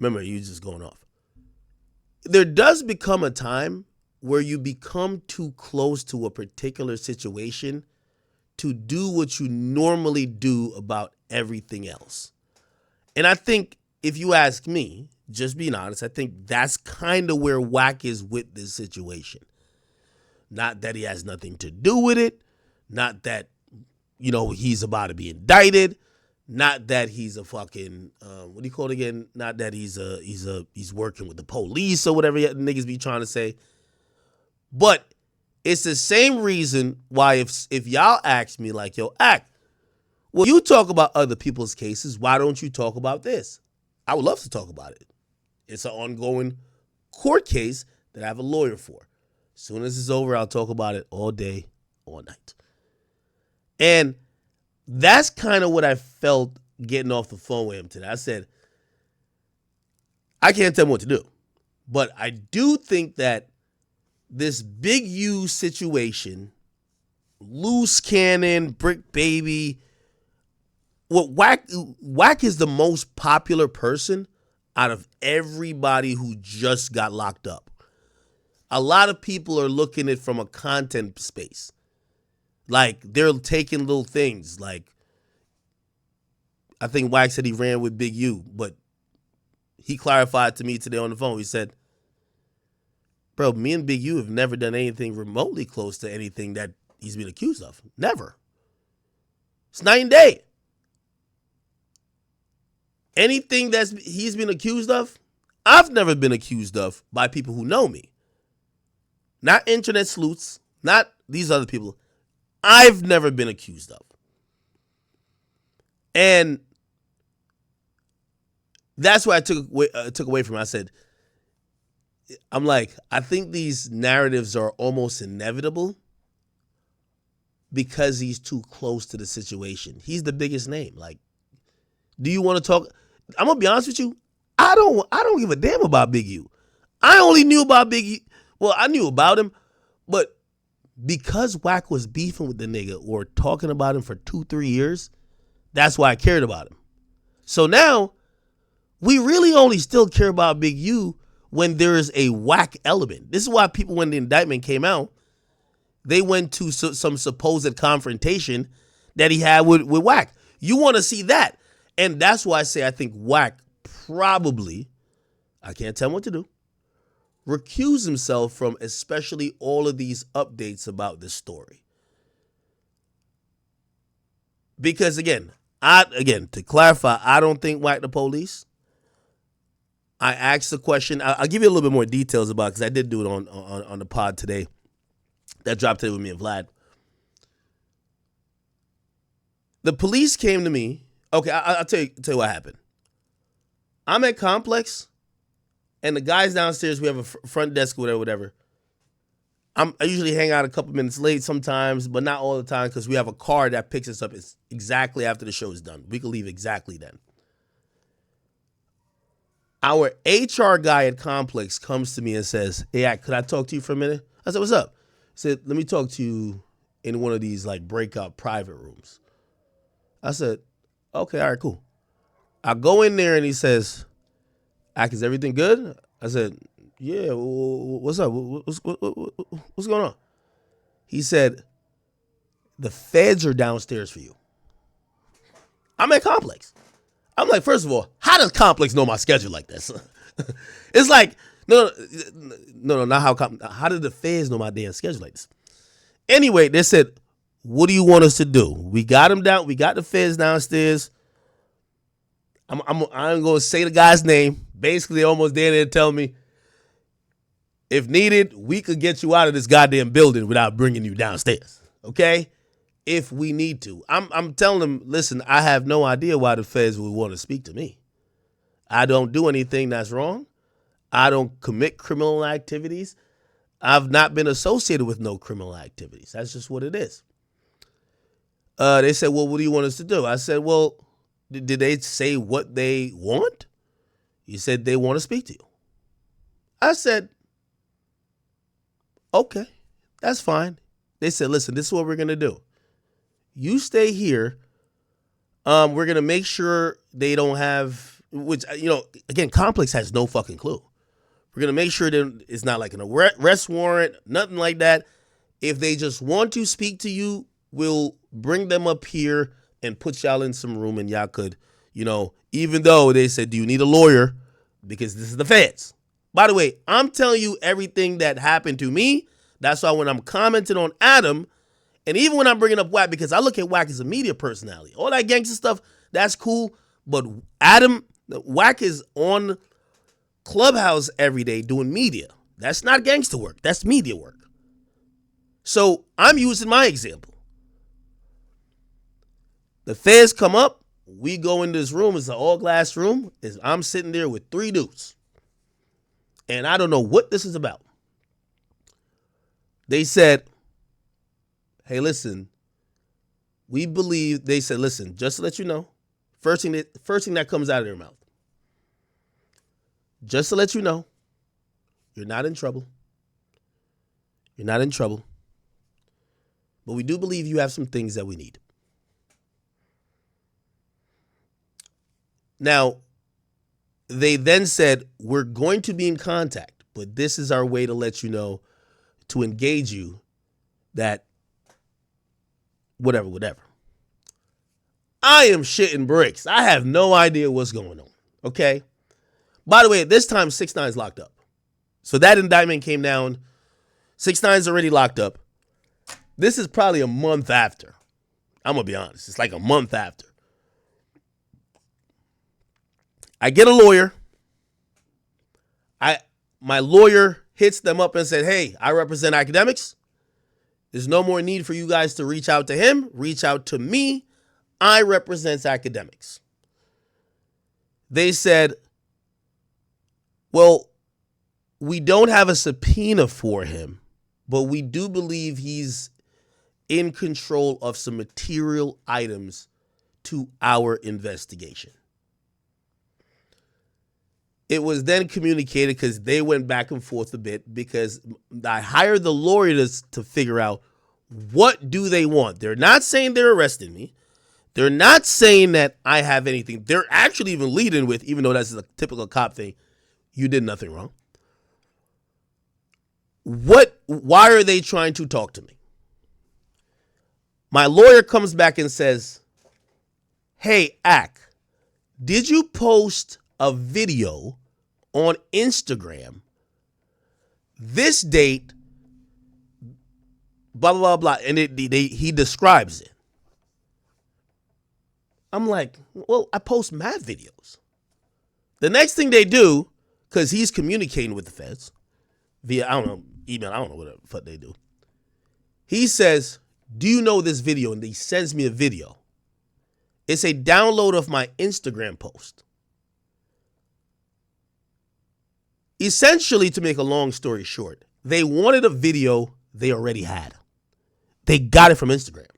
Remember, you just going off. There does become a time where you become too close to a particular situation to do what you normally do about everything else. And I think if you ask me, just being honest, I think that's kind of where Wack is with this situation. Not that he has nothing to do with it. Not that, you know, he's about to be indicted. Not that he's a fucking, what do you call it again? Not that he's working with the police or whatever niggas be trying to say. But it's the same reason why if y'all ask me like, yo, Act, well, you talk about other people's cases, why don't you talk about this? I would love to talk about it. It's an ongoing court case that I have a lawyer for. As soon as it's over, I'll talk about it all day, all night. And that's kind of what I felt getting off the phone with him today. I said, I can't tell him what to do. But I do think that this Big U situation, loose cannon, brick baby, what Wack is the most popular person out of everybody who just got locked up. A lot of people are looking at it from a content space. Like, they're taking little things. Like, I think Wack said he ran with Big U, but he clarified to me today on the phone. He said, bro, me and Big U have never done anything remotely close to anything that he's been accused of. Never. It's night and day. Anything he's been accused of, I've never been accused of by people who know me. Not internet sleuths, not these other people. I've never been accused of. And That's what I took away from it. I said, I'm like, I think these narratives are almost inevitable because he's too close to the situation. He's the biggest name. Like, do you want to talk? I'm gonna be honest with you. I don't give a damn about Big U. I only knew about Big U. Well, I knew about him, but because Wack was beefing with the nigga or talking about him for 2-3 years, that's why I cared about him. So now we really only still care about Big U when there is a Wack element. This is why people, when the indictment came out, they went to some supposed confrontation that he had with Wack. You want to see that. And that's why I say I think Wack probably, I can't tell him what to do, recuse himself from especially all of these updates about this story. Because again, to clarify, I don't think Wack the police. I asked the question. I'll give you a little bit more details about it because I did do it on the pod today. That dropped today with me and Vlad. The police came to me. Okay, I'll tell you what happened. I'm at Complex, and the guys downstairs, we have a front desk, whatever. I usually hang out a couple minutes late sometimes, but not all the time because we have a car that picks us up exactly after the show is done. We can leave exactly then. Our HR guy at Complex comes to me and says, "Hey, could I talk to you for a minute?" I said, "What's up?" He said, "Let me talk to you in one of these like breakout private rooms." I said, "Okay, all right, cool." I go in there and he says, "Ak, is everything good?" I said, "Yeah, what's up? What's going on?" He said, "The feds are downstairs for you." I'm at Complex. I'm like, first of all, how does Complex know my schedule like this? It's like, no, not how did the feds know my damn schedule like this? Anyway, they said, "What do you want us to do?" We got them down. We got the feds downstairs. I'm going to say the guy's name. Basically, almost there to tell me, if needed, we could get you out of this goddamn building without bringing you downstairs. Okay? If we need to. I'm telling them, listen, I have no idea why the feds would want to speak to me. I don't do anything that's wrong. I don't commit criminal activities. I've not been associated with no criminal activities. That's just what it is. They said, "Well, what do you want us to do?" I said, "Well, did they say what they want?" He said, "They want to speak to you." I said, "Okay, that's fine." They said, "Listen, this is what we're going to do. You stay here. We're going to make sure they don't have," which, again, Complex has no fucking clue. "We're going to make sure that it's not like an arrest warrant, nothing like that. If they just want to speak to you, we'll bring them up here and put y'all in some room and y'all could, even though they said, 'Do you need a lawyer?' Because this is the feds." By the way, I'm telling you everything that happened to me. That's why when I'm commenting on Adam, and even when I'm bringing up Wack, because I look at Wack as a media personality. All that gangster stuff, that's cool. But Wack is on Clubhouse every day doing media. That's not gangster work. That's media work. So I'm using my example. The feds come up. We go in this room. It's an all-glass room. I'm sitting there with 3 dudes. And I don't know what this is about. They said, "Hey, listen, we believe," they said, "Listen, just to let you know, first thing that comes out of their mouth, just to let you know, you're not in trouble. You're not in trouble. But we do believe you have some things that we need." Now, they then said, "We're going to be in contact, but this is our way to let you know, to engage you that whatever. I am shitting bricks. I have no idea what's going on. Okay? By the way, at this time, 6ix9ine is locked up. So that indictment came down. 6ix9ine is already locked up. This is probably a month after. I'm going to be honest. It's like a month after. I get a lawyer. My lawyer hits them up and said, "Hey, I represent Akademiks. There's no more need for you guys to reach out to him. Reach out to me. I represent Akademiks." They said, Well, we don't have a subpoena for him, but we do believe he's in control of some material items to our investigation. It was then communicated because they went back and forth a bit because I hired the lawyer to figure out what do they want. They're not saying they're arresting me. They're not saying that I have anything. They're actually even leading with, even though that's a typical cop thing, you did nothing wrong. Why are they trying to talk to me? My lawyer comes back and says, hey, Ak, did you post a video on Instagram this date, blah, blah, blah, blah, and he describes it. I'm like, well, I post mad videos. The next thing they do, because he's communicating with the feds via, I don't know, email, I don't know what the fuck they do. He says, do you know this video? And he sends me a video. It's a download of my Instagram post. Essentially, to make a long story short, they wanted a video they already had. They got it from Instagram.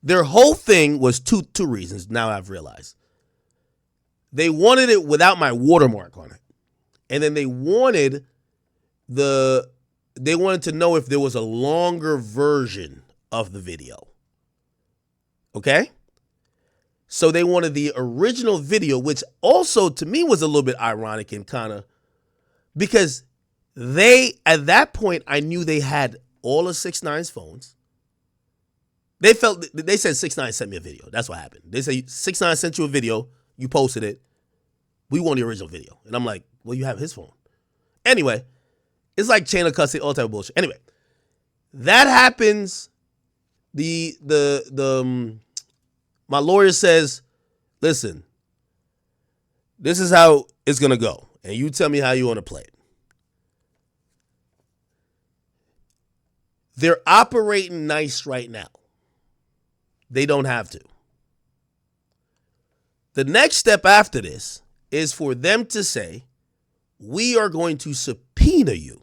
Their whole thing was two reasons, now I've realized. They wanted it without my watermark on it. And then they wanted to know if there was a longer version of the video. Okay? So they wanted the original video, which also to me was a little bit ironic and kind of, because at that point, I knew they had all of 6ix9ine's phones. They said 6ix9ine sent me a video. That's what happened. They say 6ix9ine sent you a video. You posted it. We want the original video. And I'm like, well, you have his phone. Anyway, it's like chain of custody, all type of bullshit. Anyway, that happens. My lawyer says, listen, this is how it's going to go. And you tell me how you want to play it. They're operating nice right now. They don't have to. The next step after this is for them to say, we are going to subpoena you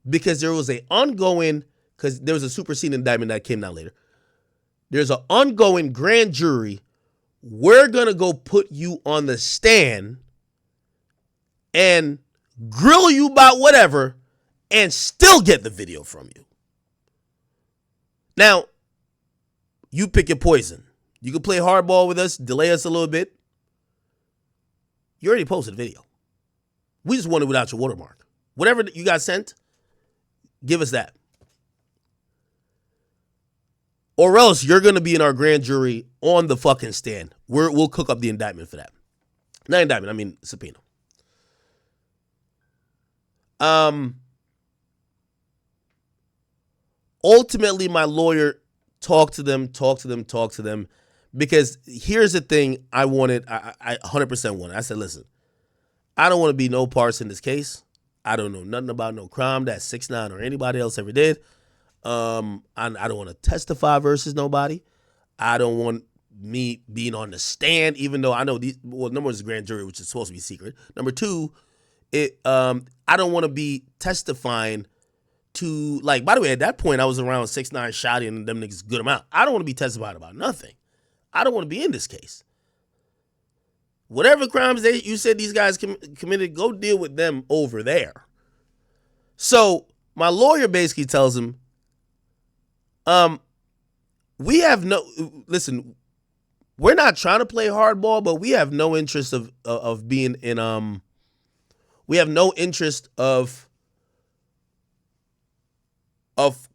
because there was a superseding indictment that came down later. There's an ongoing grand jury. We're going to go put you on the stand and grill you about whatever and still get the video from you. Now, you pick your poison. You can play hardball with us, delay us a little bit. You already posted a video. We just want it without your watermark. Whatever you got sent, give us that. Or else you're going to be in our grand jury on the fucking stand. We'll cook up the indictment for that. Not indictment, I mean subpoena. Ultimately, my lawyer talked to them, because here's the thing I 100% wanted. I said, listen, I don't want to be no parts in this case. I don't know nothing about no crime that 6ix9ine or anybody else ever did. I don't want to testify versus nobody. I don't want me being on the stand, even though I know number one is the grand jury, which is supposed to be secret. Number two, I don't want to be testifying to, like, by the way, at that point, I was around 6ix9ine, Shotty, and them niggas good amount. I don't want to be testifying about nothing. I don't want to be in this case. Whatever crimes you said these guys committed, go deal with them over there. So my lawyer basically tells him, listen, we're not trying to play hardball, but we have no interest of being in, we have no interest of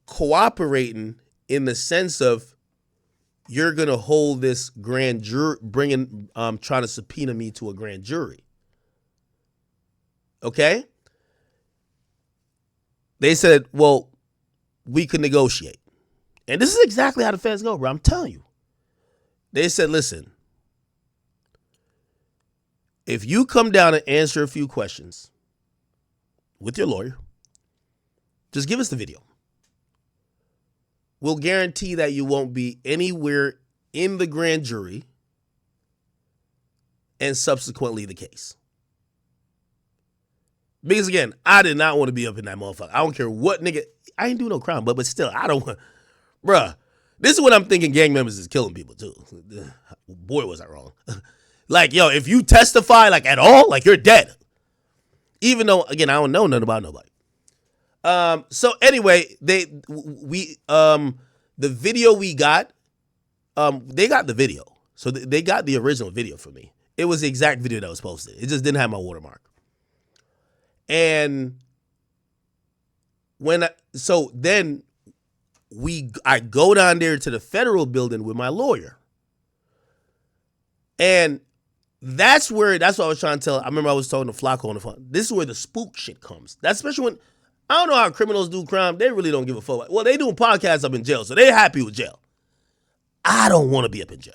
cooperating in the sense of you're going to hold this grand jury, trying to subpoena me to a grand jury. Okay? They said, well, we could negotiate. And this is exactly how the feds go, bro. I'm telling you. They said, listen, if you come down and answer a few questions with your lawyer, just give us the video. We'll guarantee that you won't be anywhere in the grand jury and subsequently the case. Because again, I did not want to be up in that motherfucker. I don't care what nigga. I ain't do no crime, but still, I don't want. Bruh, this is what I'm thinking. Gang members is killing people too. Boy, was I wrong. Like, yo, if you testify like at all, like you're dead. Even though, again, I don't know nothing about nobody. So anyway, the video we got, they got the video. So they got the original video for me. It was the exact video that was posted. It just didn't have my watermark. And I go down there to the federal building with my lawyer. And that's what I was trying to tell. I remember I was talking to Flacco on the phone. This is where the spook shit comes. That's especially when, I don't know how criminals do crime. They really don't give a fuck. Well, they doing podcasts up in jail, so they happy with jail. I don't want to be up in jail.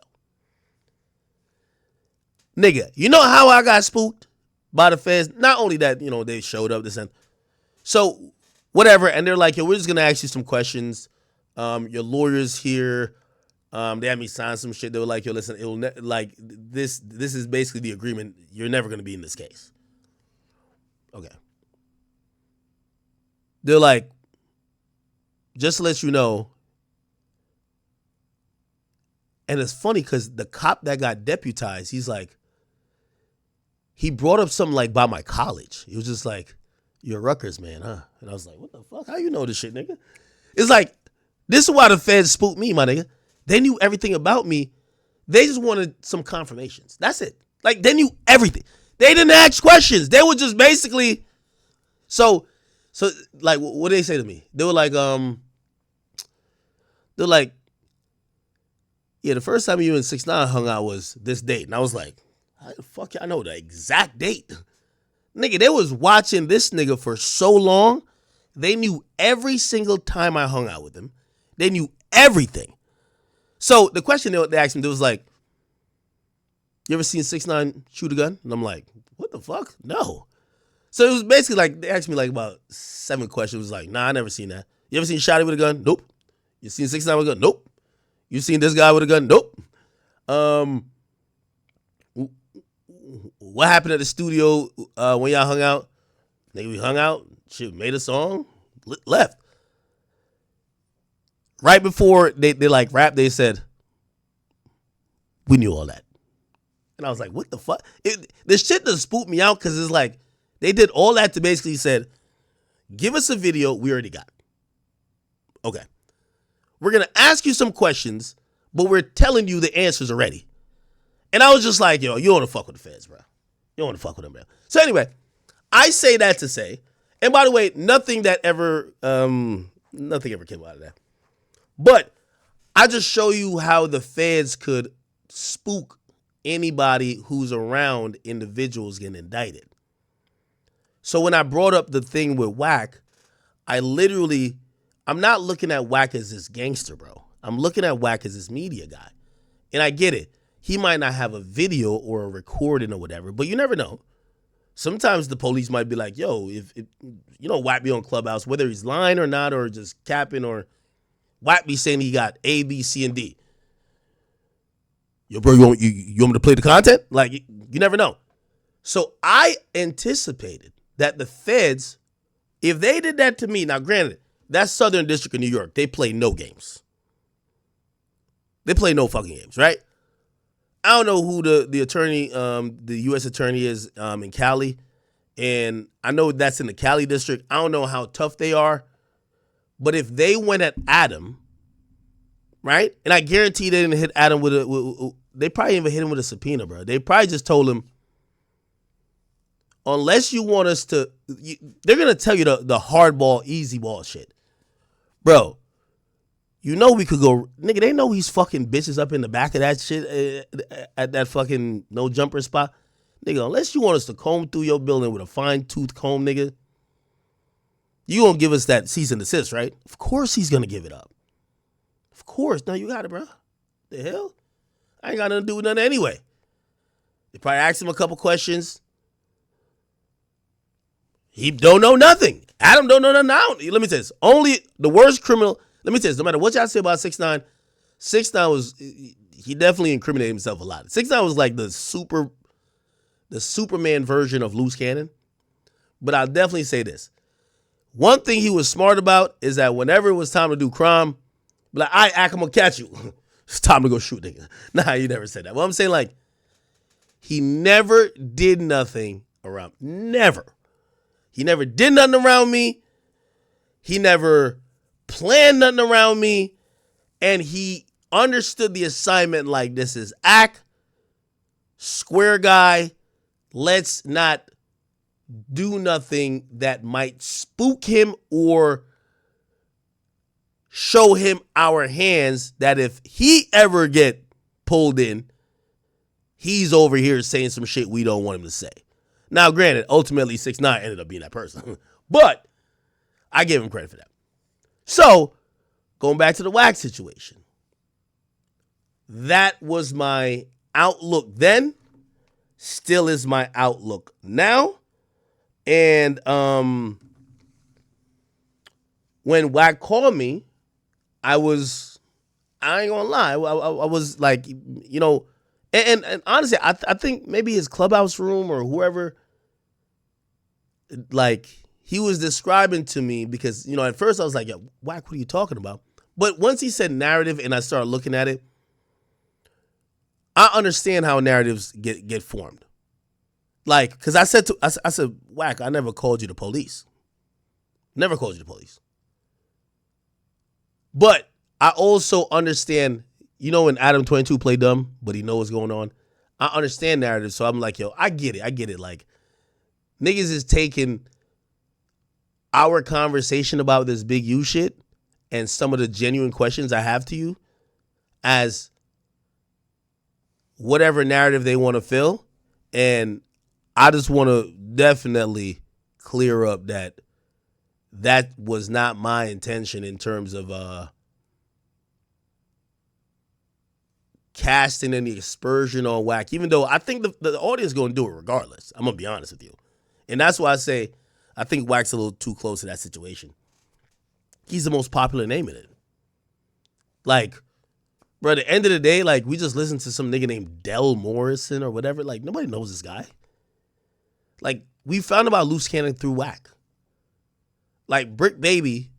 Nigga, you know how I got spooked by the feds? Not only that, they showed up, this and so whatever, and they're like, yo, we're just gonna ask you some questions. Your lawyer's here. They had me sign some shit. They were like, yo, listen, this is basically the agreement. You're never gonna be in this case. Okay. They're like, just to let you know. And it's funny because the cop that got deputized, he's like, he brought up something like by my college. He was just like, you're Rutgers, man, huh? And I was like, what the fuck? How you know this shit, nigga? It's like, this is why the feds spooked me, my nigga. They knew everything about me. They just wanted some confirmations. That's it. Like, they knew everything. They didn't ask questions. They were just basically, so like, what did they say to me? They were like, yeah, the first time you and 6ix9ine hung out was this date. And I was like, how the fuck y'all know the exact date? Nigga, they was watching this nigga for so long. They knew every single time I hung out with him. They knew everything. So the question they asked me, they was like, you ever seen 6ix9ine shoot a gun? And I'm like, what the fuck? No. So it was basically like, they asked me like about 7 questions. It was like, nah, I never seen that. You ever seen Shotty with a gun? Nope. You seen 6ix9ine with a gun? Nope. You seen this guy with a gun? Nope. What happened at the studio when y'all hung out? Nigga, we hung out, shit, made a song, left. Right before they like rap, they said, we knew all that. And I was like, what the fuck? This shit just spooked me out because it's like, they did all that to basically said, give us a video we already got. Okay. We're going to ask you some questions, but we're telling you the answers already. And I was just like, yo, you don't want to fuck with the feds, bro. You don't want to fuck with them, bro. So anyway, I say that to say, and by the way, nothing ever came out of that. But I just show you how the feds could spook anybody who's around individuals getting indicted. So when I brought up the thing with Wack, I'm not looking at Wack as this gangster, bro. I'm looking at Wack as this media guy. And I get it. He might not have a video or a recording or whatever, but you never know. Sometimes the police might be like, yo, if Wack be on Clubhouse, whether he's lying or not, or just capping, or Wack be saying he got A, B, C, and D. Yo, bro, you want me to play the content? Like, you never know. So I anticipated that the feds, if they did that to me, now granted, that's Southern District of New York. They play no games. They play no fucking games, right? I don't know who the attorney, the U.S. attorney is in Cali, and I know that's in the Cali district. I don't know how tough they are, but if they went at Adam, right? And I guarantee they didn't hit Adam they probably even hit him with a subpoena, bro. They probably just told him, unless you want us to, they're gonna tell you the hardball, easy ball shit, bro. You know we could go, nigga, they know he's fucking bitches up in the back of that shit at that fucking no jumper spot. Nigga, unless you want us to comb through your building with a fine tooth comb, nigga, you gonna give us that cease and desist, right? Of course he's gonna give it up. Of course. No, you got it, bro. The hell? I ain't got nothing to do with nothing anyway. They probably asked him a couple questions. He don't know nothing. Adam don't know nothing now. Let me tell you this. Only the worst criminal. Let me tell you this, no matter what y'all say about 6ix9ine, 6ix9ine he definitely incriminated himself a lot. 6ix9ine was like the Superman version of Loose Cannon. But I'll definitely say this. One thing he was smart about is that whenever it was time to do crime, be like, all right, Ak, I'm going to catch you. It's time to go shoot niggas. Nah, he never said that. Well, I'm saying, like, he never did nothing around. Never. He never did nothing around me. He never planned nothing around me. And he understood the assignment like this is Ak, square guy. Let's not do nothing that might spook him or show him our hands that if he ever get pulled in, he's over here saying some shit we don't want him to say. Now, granted, ultimately 6ix9ine ended up being that person. But I give him credit for that. So, going back to the WAC situation. That was my outlook then. Still is my outlook now. And when WAC called me, I ain't gonna lie, I was like, you know, and honestly, I think maybe his clubhouse room or whoever, like, he was describing to me because, you know, at first I was like, yo, WAC, what are you talking about? But once he said narrative and I started looking at it, I understand how narratives get formed. Like, because I said, WAC, I never called you the police. Never called you the police. But I also understand, you know, when Adam 22 play dumb, but he know what's going on. I understand narrative, so I'm like, yo, I get it. Like, niggas is taking our conversation about this Big U shit and some of the genuine questions I have to you as whatever narrative they want to fill. And I just want to definitely clear up that was not my intention in terms of casting any aspersion on WAC, even though I think the audience is going to do it regardless. I'm going to be honest with you. And that's why I say I think WAC's a little too close to that situation. He's the most popular name in it. Like, bro, at the end of the day, like, we just listened to some nigga named Del Morrison or whatever. Like, nobody knows this guy. Like, we found about Loose Cannon through WAC. Like, Brick Baby,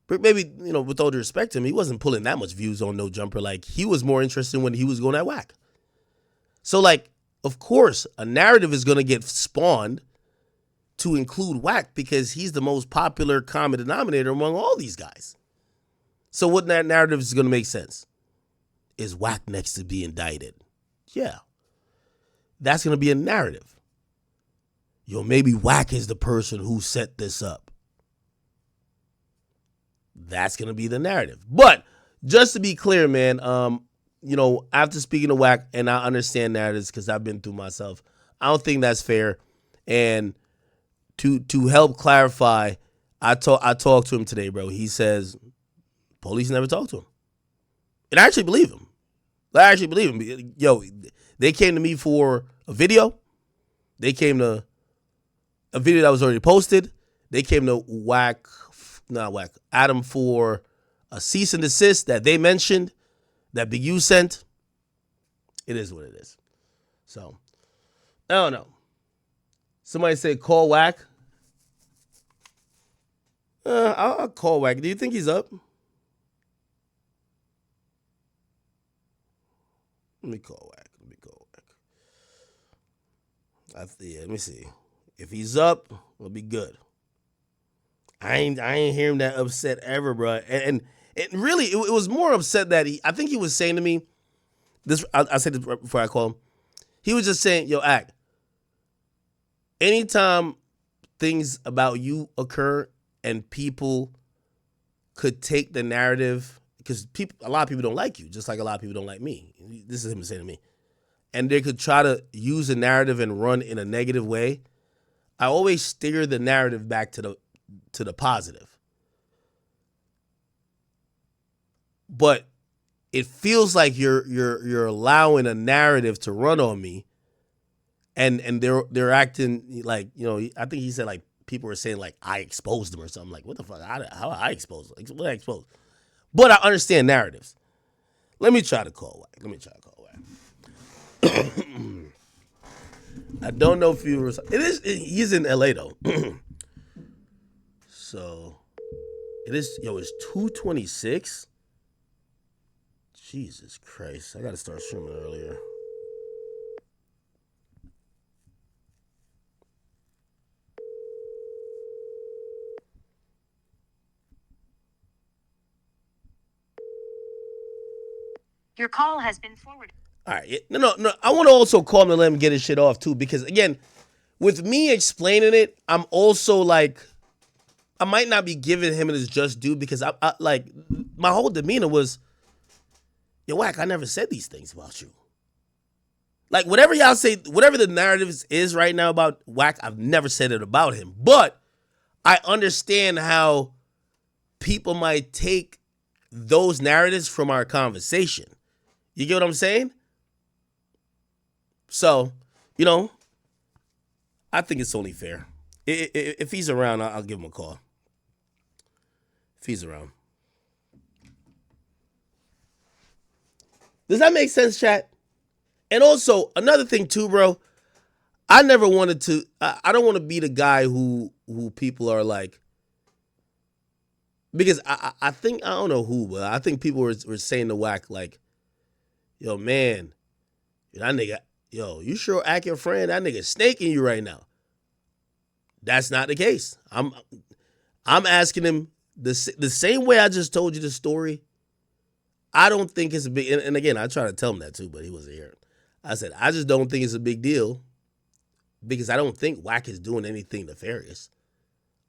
you know, with all due respect to him, he wasn't pulling that much views on No Jumper. Like, he was more interested when he was going at WAC. So, like, of course, a narrative is going to get spawned to include WAC because he's the most popular common denominator among all these guys. So what that narrative is going to make sense? Is WAC next to be indicted? Yeah. That's going to be a narrative. Yo, maybe WAC is the person who set this up. That's going to be the narrative. But just to be clear, man, you know, after speaking to WAC, and I understand narratives because I've been through myself, I don't think that's fair. And to help clarify, I talked to him today, bro. He says police never talked to him. And I actually believe him. Yo, they came to me for a video. They came to a video that was already posted. They came to Adam for a cease and desist that they mentioned, that Big U sent. It is what it is. So, I don't know. Somebody said call WAC. I'll call WAC. Do you think he's up? Let me call WAC. Let me see. If he's up, it'll be good. I ain't hear him that upset ever, bro. And it really, it was more upset that I think he was saying to me, this. I said this before I call him. He was just saying, yo, Ak, anytime things about you occur and people could take the narrative, because a lot of people don't like you, just like a lot of people don't like me. This is him saying to me. And they could try to use a narrative and run in a negative way. I always steer the narrative back to the positive. But it feels like you're allowing a narrative to run on me, and they're acting like, you know, I think he said like people were saying like I exposed them or something. Like, what the fuck? How I exposed them? What I exposed? But I understand narratives. Let me try to call WAC. I don't know if he was. He's in LA though. So it is. Yo, it's 2:26. Jesus Christ! I gotta start streaming earlier. Your call has been forwarded. All right. No. I want to also call him and let him get his shit off too, because again, with me explaining it, I'm also like, I might not be giving him his just due because I like my whole demeanor was, yo, Wack, I never said these things about you. Like whatever y'all say, whatever the narrative is right now about Wack, I've never said it about him. But I understand how people might take those narratives from our conversation. You get what I'm saying? So, I think it's only fair. If he's around, I'll give him a call. If he's around. Does that make sense, chat? And also, another thing too, bro, I never wanted to, I don't want to be the guy who people are like, because I think, I don't know who, but I think people were saying to Wack like, yo, man, that nigga, yo, you sure act your friend? That nigga snaking you right now. That's not the case. I'm asking him the same way I just told you the story. I don't think it's a big, and again, I tried to tell him that too, but he wasn't here. I said, I just don't think it's a big deal because I don't think Wack is doing anything nefarious.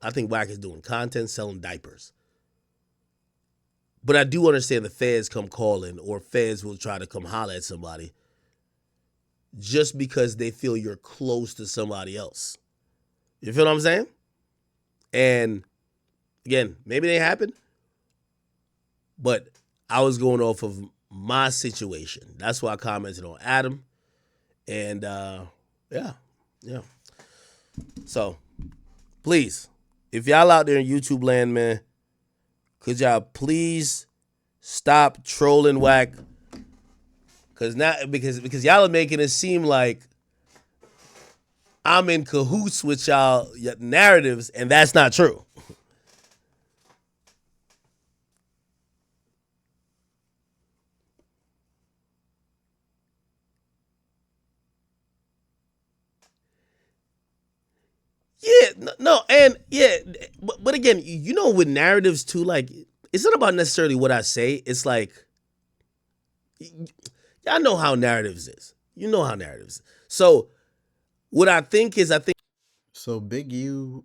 I think Wack is doing content, selling diapers. But I do understand the feds come calling or feds will try to come holler at somebody just because they feel you're close to somebody else. You feel what I'm saying? And again, maybe they happen, but I was going off of my situation. That's why I commented on Adam. And yeah. So please, if y'all out there in YouTube land, man, could y'all please stop trolling Wack? Because y'all are making it seem like I'm in cahoots with y'all narratives, and that's not true. Yeah, no, and yeah, but again, with narratives too, like, it's not about necessarily what I say. It's like, y'all know how narratives is. You know how narratives is. So what I think is, So Big U,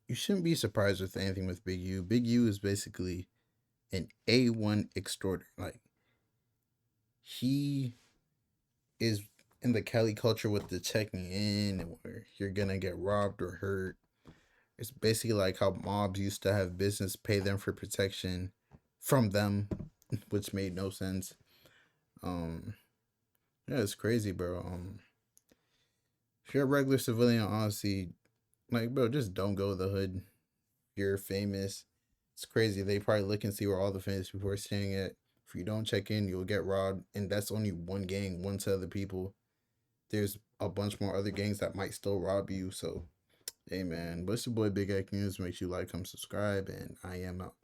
you shouldn't be surprised with anything with Big U. Big U is basically an A1 extorter. Like, he is in the Cali culture with the checking in where you're gonna get robbed or hurt. It's basically like how mobs used to have business pay them for protection from them, which made no sense. Yeah, it's crazy, bro. If you're a regular civilian, honestly, like, bro, just don't go to the hood. You're famous. It's crazy. They probably look and see where all the famous people are staying at. If you don't check in, you'll get robbed. And that's only one gang, one set of the people. There's a bunch more other gangs that might still rob you. So, hey, man. But it's your boy Big Act News. Make sure you like, comment, subscribe. And I am out.